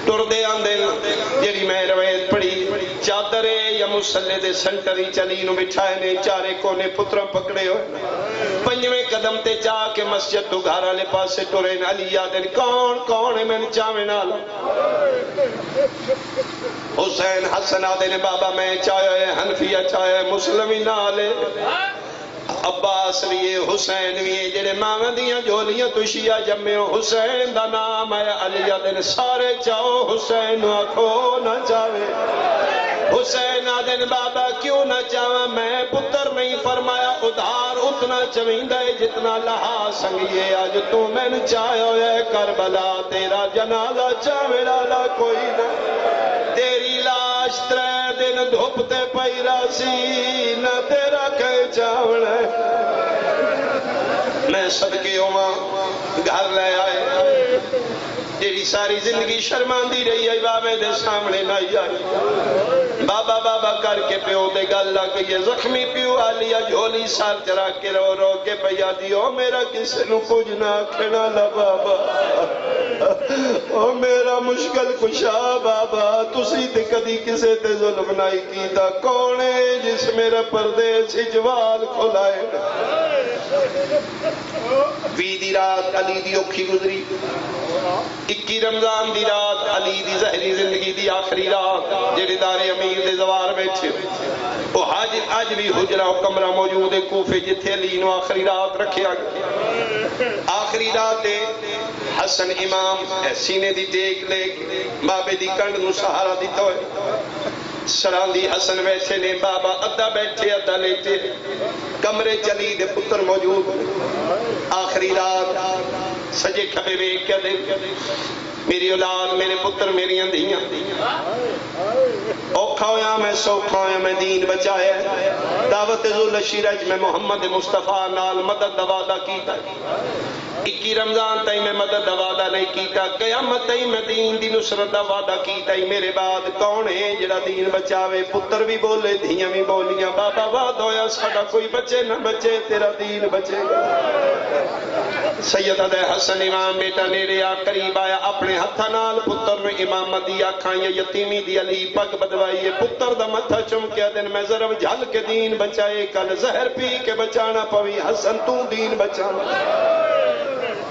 ٹر دے آندے جیڑی میں روایت پڑھی چادرے یا مسلے دے سنٹری چلی نو بٹھائے نے چارے کونے پتراں پکڑے ہوئے پنجویں قدم تے جا کے مسجد تو گھر والے پاسے ٹرے علی یاد کون ہے میں چاویں نال حسین حسن آدھے نے بابا میں چاہے حنفیہ چاہے مسلمی نالے عباس بھی حسین بھی جڑے ماں دیاں جولیاں تو شیعہ جمعے حسین دا نام ہے علی دن سارے چاہو حسین آکھو نہ چاہے حسین آدن بابا کیوں نہ چاہاں میں پتر نہیں فرمایا ادھار اتنا چویندہ ہے جتنا لہا سنگیے آج تو میں نے چاہو ہے کربلا تیرا جنازہ چاہے لالا کوئی نہ تیری لاش ترے دن دھوپتے پیرا سی نہ تیرا کہے چاوڑے میں صدقے ہوا گھر لے آئے تیری ساری زندگی شرماندی رہی ہے بابے دے سامنے نہ آئی بابا بابا کر کے پیو دے گل لگ گئی زخمی پیو آلیا جھولی سار چرا کے رو رو کے پیا دیو میرا کسے نو کچھ نہ کھنا لا بابا او میرا مشکل کشا بابا تسی تے کدی کسے تے ظلم نہیں کیتا کون ہے جس میرا پردیس اجوال کھلائے دی رات علی دی اوکھی گزری 21 رمضان دی رات علی دی زہری زندگی دی آخری رات جڑے دار امیر دے زوار بیٹھے وہ آج بھی حجرہ و کمرہ موجود ہے کوفے جتھے علی نو آخری رات رکھیا گیا آخری رات حسن امام سینے دی دیکھ لے بابے دی کنڈ نو سہارا دیتا ہوئے سران دی حسن ویسے نے بابا ادھا بیٹھے ادھا لیتے کمرے چلی دے پتر موجود آخری رات سجے کھبے بے کیا دے میری اولاد میرے پتر میری اندھیاں اوکھا ہویا میں سوکھا ہویا میں دین بچایا دعوت ذل شیرج میں محمد مصطفیٰ نال مدد دوادہ کیتا 21 رمضان تائی میں مدد وعدہ نہیں کیتا قیامت تائی میں دین دی نصرت وعدہ کیتا میرے بعد کون ہے جڑا دین بچاوے پتر بھی بولے دھیاں بھی بولیاں بابا وعد ہویا ساڈا کوئی بچے نہ بچے تیرا دین بچے گا سید علی حسن امام بیٹا نیرے آ قریب آیا اپنے ہتھا نال پتر میں امامت دی آکھاں یا یتیمی دی علی پگ بدوائیے پتر دا متھا چمکیا دن میں ضرب جھل کے دین بچائے کل زہر پی کے بچانا پوی حسن تو دین بچانا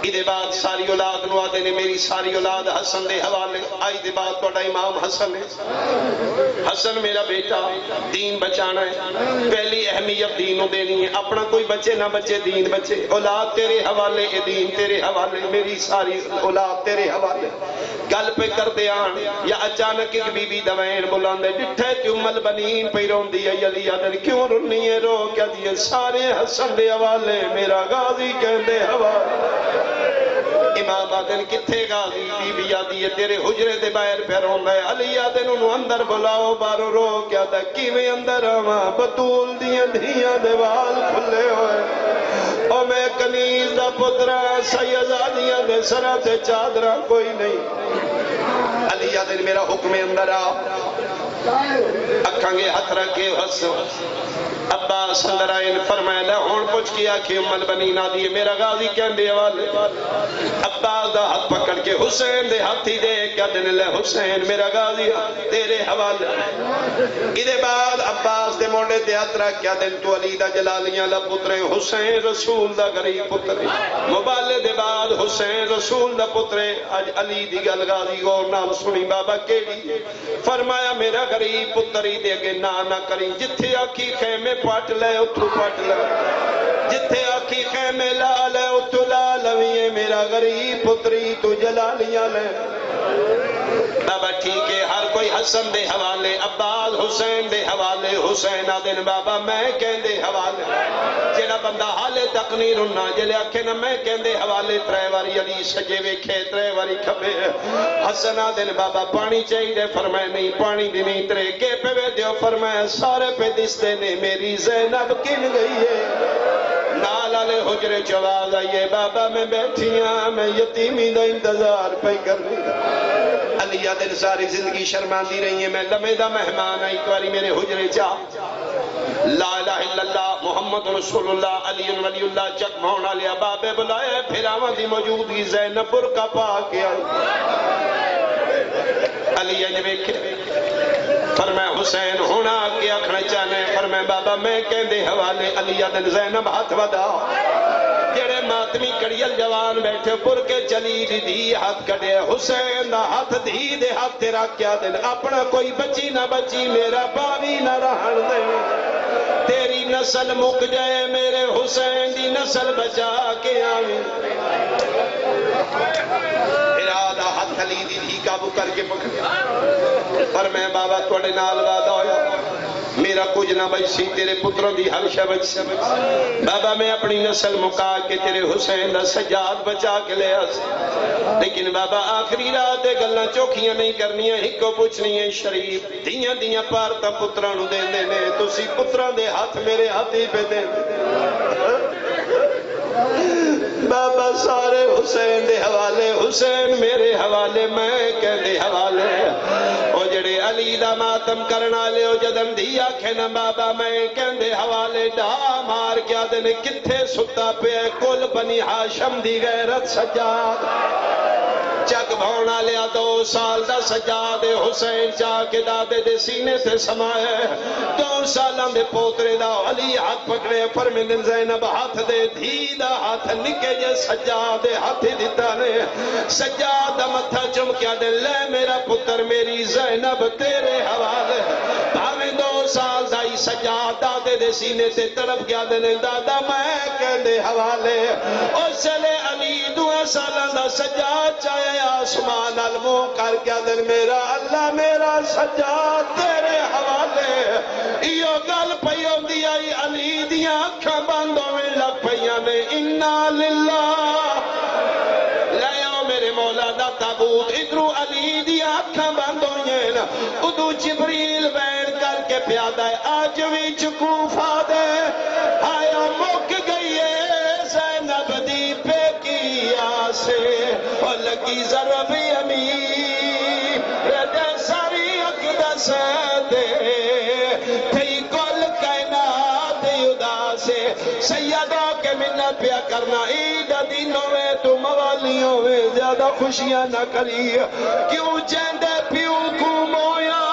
دے بعد ساری اولاد نو آدھے نے میری ساری اولاد حسن دے حوالے آئی دے بعد توڑا امام حسن ہے حسن میرا بیٹا دین بچانا ہے پہلی اہمیت دینوں دینی ہے اپنا کوئی بچے نہ بچے دین بچے اولاد تیرے حوالے دین تیرے حوالے میری ساری اولاد تیرے حوالے گل پہ کر دے آن یا اچانک ایک بی بی دوائن بلان دے ڈٹھے تیوں مل بنین پہ رون دیا یلی آدھر کیوں رنی ہے رو کیا دیئے سارے حسن دے حوالے میرا غازی کہن دے حوالے امام آدن کتھے غازی بی بی آدھی ہے تیرے حجرے دے باہر پھیرون گئے علی آدن انہوں اندر بلاؤ بارو رو کیا تھا کیویں اندر آما بطول دیاں دھیاں دیوال کھلے ہوئے او میں کنیز دا پترہ سیدادیاں دے سرہ تے چادرہ کوئی نہیں علی آدن میرا حکم اندر آ اکھانگے ہتھ رکھے حسن عباس اندر آئین فرمائے لے ہون پوچھ کیا کہ ام البنین آدھی میرا غازی کہن دے والے عباس دا ہاتھ پکڑ کے حسین دے ہاتھی دے کیا دن لے حسین میرا غازی تیرے حوالے ادھے بعد عباس دے موڑے دے ہاتھ رکھ کیا دن تو علی دا جلالیاں لے پترے حسین رسول دا غریب پترے مبالے دے بعد حسین رسول دا پترے آج علی دی گل غازی اور نام سنی بابا کیڑی فرمایا میرا غریب پتری دے گے نہ کریں جتھے آکھی خیمے پاٹ لے اتھو پاٹ لے جتھے آکھی خیمے لا لے اتھو لا لویے میرا غریب پتری تو جلالیاں لے بابا ٹھیک ہے ہر کوئی حسن دے حوالے عباس حسین دے حوالے حسین آدن بابا میں کہن دے حوالے جیڑا بندہ حالے تک نہیں رننا جلے آکھے نا میں کہن دے حوالے ترے واری علی سجے ویکھے ترے واری کھبے حسن آدن بابا پانی چاہی دے فرمائے نہیں پانی دی نہیں ترے کے پہ وے دیو فرمائے سارے پہ دستے نے میری زینب کن گئی ہے نال آلے حجرے چواز آئیے بابا میں بیٹھیاں میں یتیمی دا انتظار پہ کر رہی علی آدھر ساری زندگی شرماندی رہی ہے میں لمحے دا مہمان آئی کواری میرے حجرے چاہ لا الہ الا اللہ محمد رسول اللہ علی ولی اللہ چکماؤں علیہ بابے بلائے پھر آمان دی موجودگی زینب برکا پا کے آئی علی نے دیکھے فرمائے حسین ہونا کے اکھنے چاہنے فرمائے بابا میں کہندے حوالے علی نے زینب ہاتھ ودا جڑے ماتمی کڑیل جوان بیٹھے پر کے چلی دی ہاتھ کڑے حسین دا ہاتھ دی دے ہاتھ تیرا کیا دن اپنا کوئی بچی نہ بچی میرا باوی نہ رہن دے تیری نسل مک جائے میرے حسین دی نسل بچا کے آئیں ارادہ ہاتھ علی دی قابو کر کے پکڑ پر میں بابا توڑے نال وعدہ ہویا میرا کچھ نہ بچ سی تیرے پتروں دی ہمیشہ بچ بابا میں اپنی نسل مکا کے تیرے حسین دا سجاد بچا کے لے آس لیکن بابا آخری رات گلنا چوکھیاں نہیں کرنیاں ہکو پوچھنی ہیں شریف دیاں پارتا پترانو دے دینے تو سی پتران دے ہاتھ میرے ہاتھی پہ دے بابا سارے حسین دے حوالے حسین میرے حوالے میں کہندے حوالے او جڑے علی دا ماتم کرنا لے او جدن دیا کھینا بابا میں کہندے حوالے ڈا مار کیا دن کتھے ستا پہ کل بنی ہاشم دی غیرت سجاد چک بھونا لیا 2 سال دا سجاد حسین چاہ کے دادے دے سینے سے سمائے 2 سالوں دے پوترے دا علی ہاتھ پکڑے فرمیندن زینب ہاتھ دے دھی دا ہاتھ نکے جے سجاد ہاتھ دیتا نے سجاد متھا چم کیا دے لے میرا پتر میری زینب تیرے حوالے بھاویں 2 سال دائی سجاد دادے دے سینے سے تڑپ کیا دے دادا میں کہندے حوالے اس چلے علی 2 سالوں دا سجاد چاہے آسمان علمو کر کیا دن میرا اللہ میرا سجاد تیرے حوالے ایو گل پیوں دی آئی علی دیاں اکھاں بندوں میں لگ پیاں نے انا للہ لیا میرے مولا دا تابوت ادرو علی دیاں اکھاں بندوں یہ ادو جبریل بیٹھ کر کے پیادہ ہے آج بھی چکوفہ دے آیا مک گئی ہے زینب دی پہ کیا سے اور لگی ضرب امیر ردے ساری اقدس دے تھی کل کائنات یدا سے سیدہ کے منت پیا کرنا عید دینوں میں تو موالیوں میں زیادہ خوشیاں نہ کری کیوں چیندے پیوں کو مویا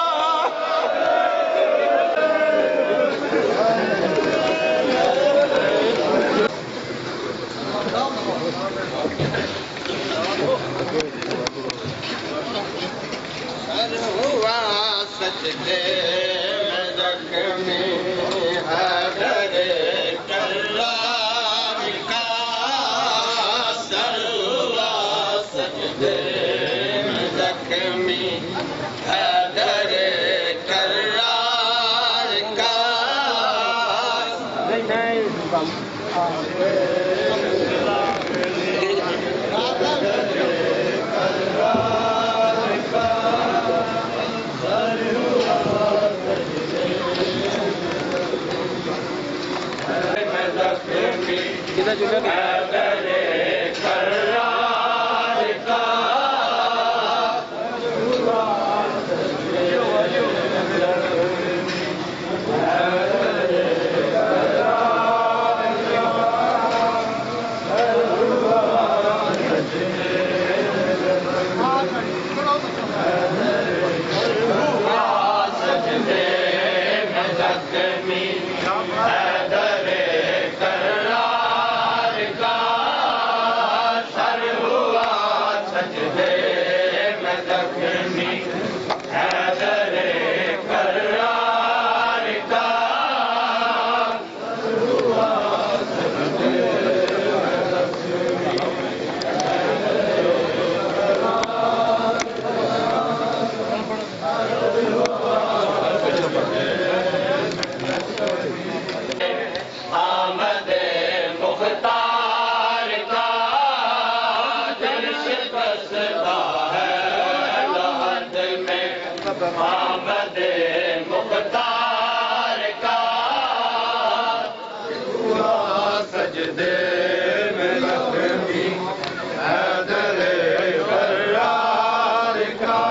ہوا سجدے میں زخمی حیدر کرار کا سر ہوا سجدے میں زخمی حیدر کرار کا آمد مختار کا سجدے میں زخمی حیدر کرار کا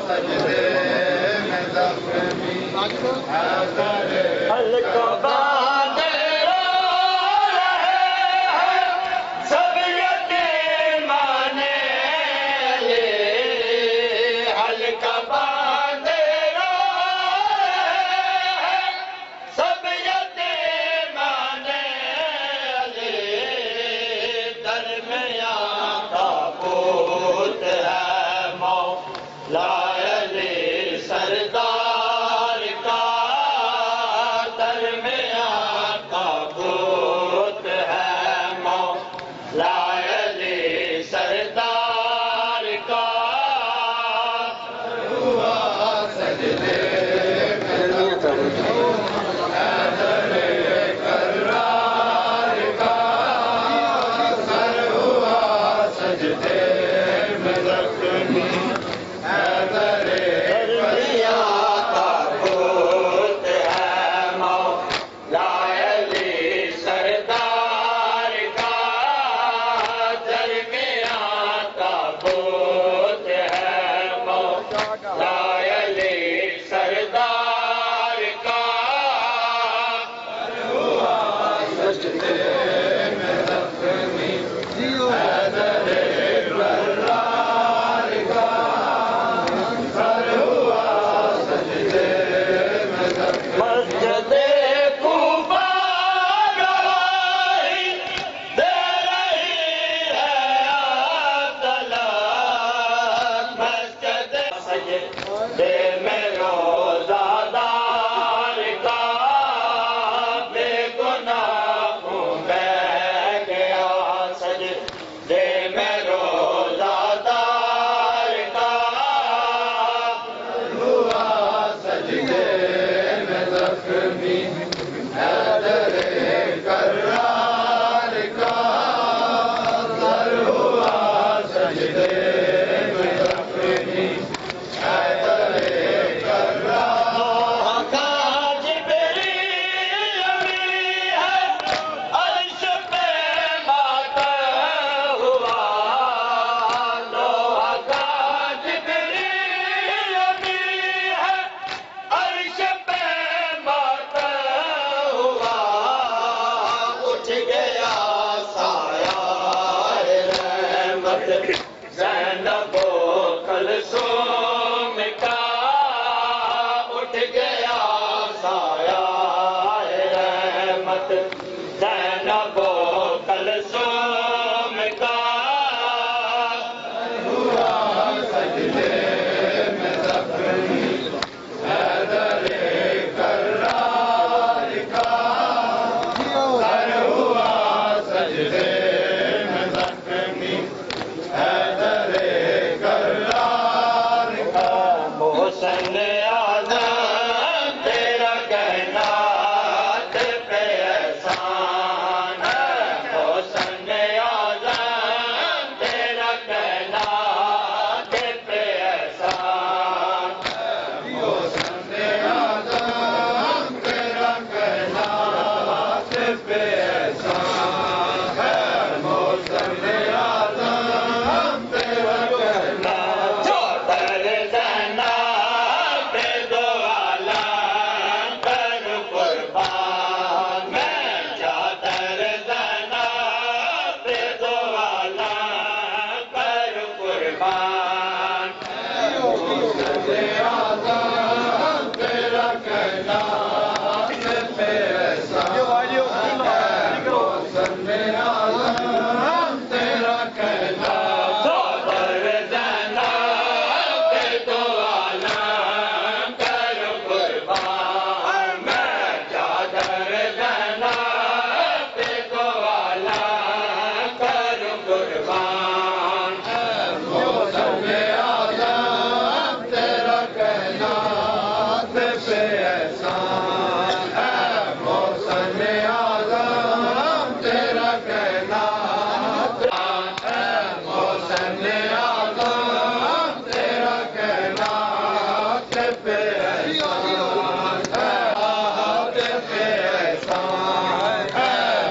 سجدے میں زخمی حیدر زینب و کلثوم کا اٹھ گیا سایہ رحمت زینب و کلثوم کا محسن اعظم تیرا کہنا پہ احسان محسن اعظم تیرا کہنا پہ احسان محسن اعظم تیرا کہنا پہ احسان محسن اعظم تیرا کہنا چوتر زینا پہ دو عالم پر قربان میں چادر زینا پہ دو عالم پر قربان محسن اعظم تیرا کہنا پہ احسان محسن اعظم تیرا کہنا چادر زینا پہ دو عالم پر قربان میں چادر زینا پہ دو عالم پر قربان محسن اعظم تیرا کہنا پہ احسان محسن اعظم تیرا کہنا محسن اعظم تیرا کہنا پہ احسان پہ احسان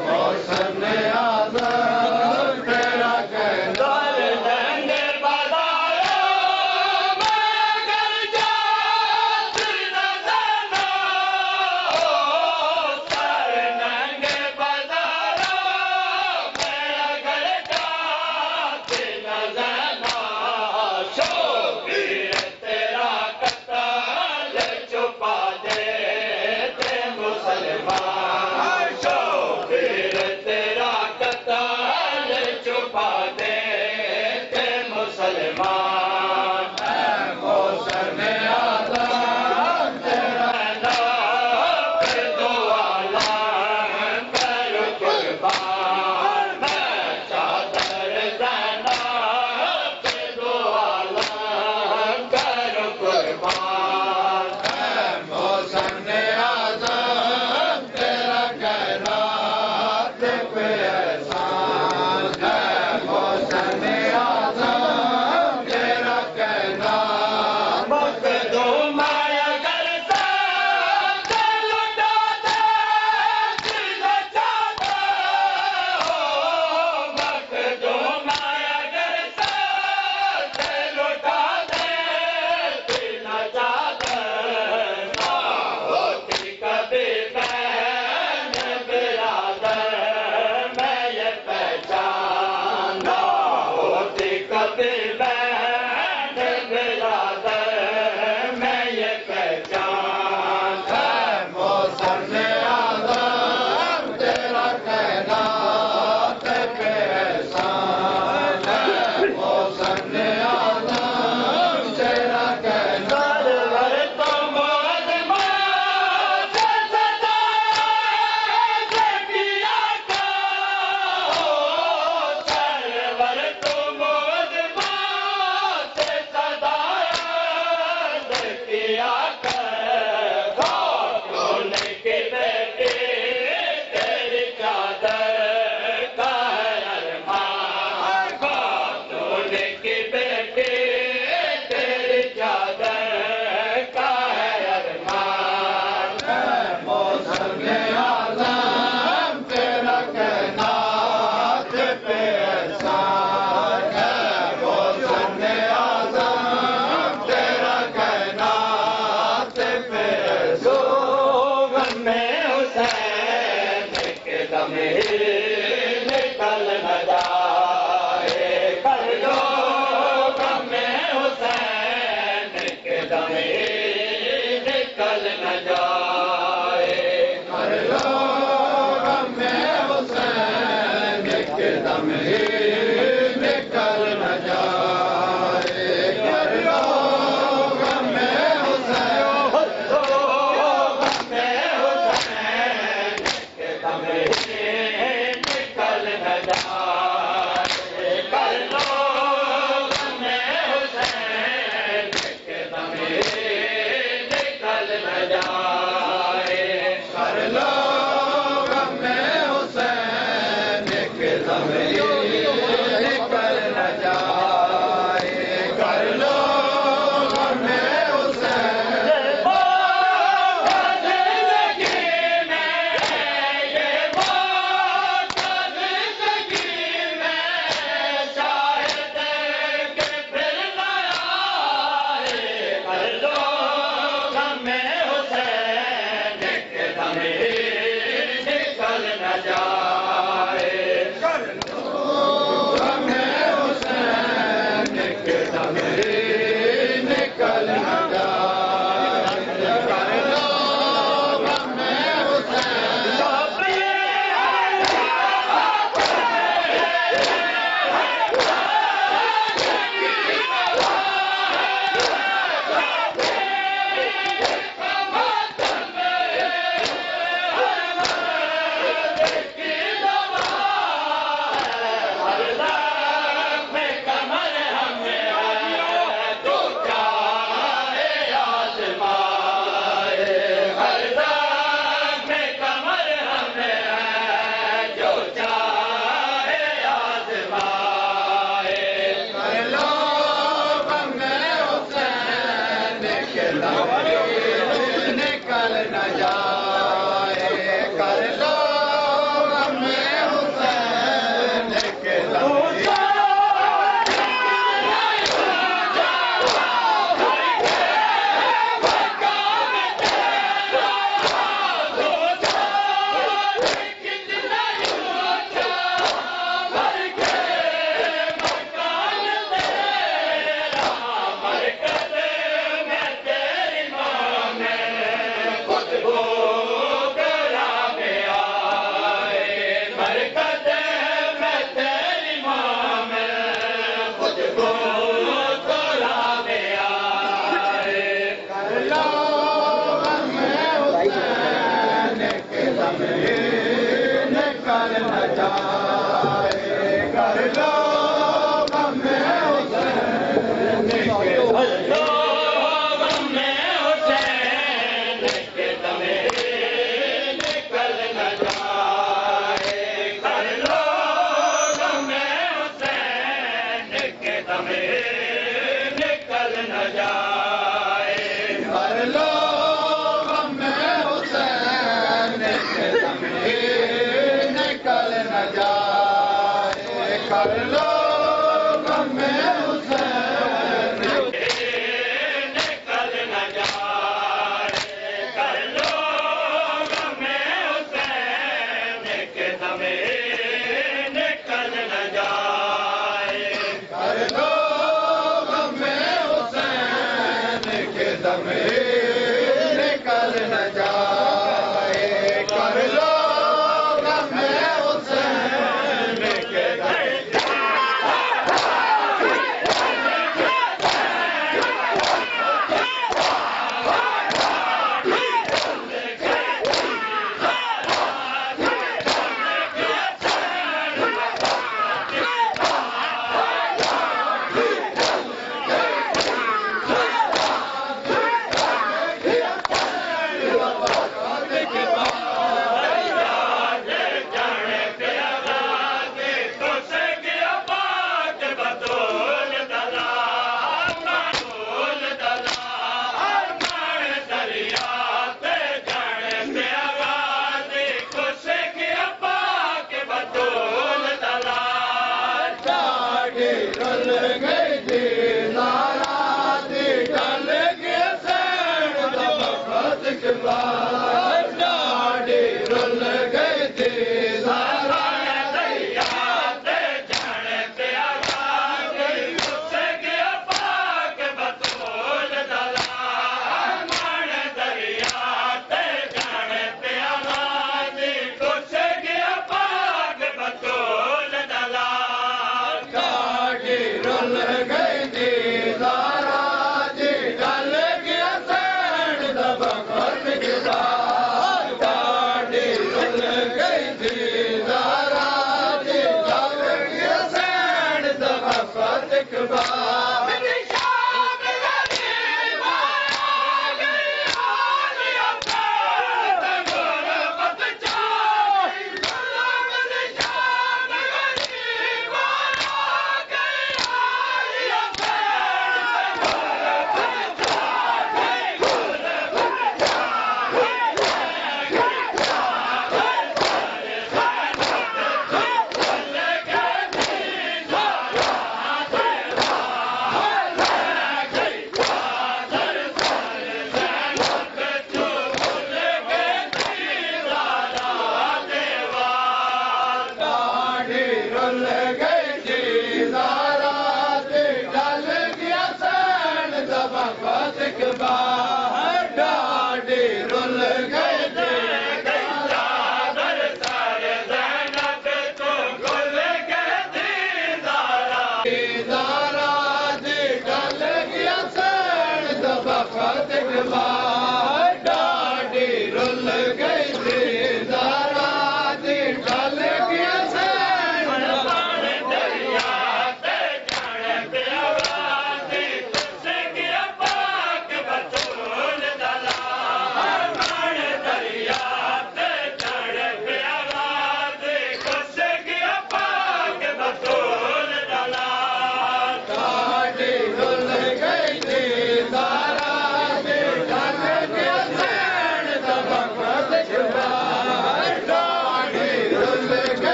محسن اعظم تیرا کہنا لنگے بازاروں میں گر جاتی نہ جانا سر ننگے بازاروں میں اگر جاتی نہ جانا شوقیر تیرا قتل چھپا دیتے مسلمان شوقیر تیرا قتل چھپا دیتے مسلمان محسن اعظم تیرا نام پہ دو عالم پر قربان میں چادر زینا پہ دو عالم پر قربان محسن اعظم تیرا کہنا پہ احسان محسن اعظم تیرا کہنا مخدوم اگر ساتھ لٹا دے دل چاہتا ہو مخدوم اگر ساتھ لٹا دے دل چاہتا نہ ہوتی کبھی بہن برادر میں یہ پہچان نہ ہوتی کبھی بہن برادر میں یہ پہچان محسن اعظم تیرا کہنا پہ احسان محسن اعظم تیرا کہنا سرور تم آزمان سے سجا کیا کا سرور تم آزمان سے سجا کیا کر خاتون کی بیٹی تیری چادر کا ہے ارمان خاتون کی بیٹی تیری چادر کا ہے ارمان محسن اعظم تیرا کہنا پہ احسان محسن اعظم تیرا کہنا پہ احسان میں حسین کے دم نکل نہ جائے کر دو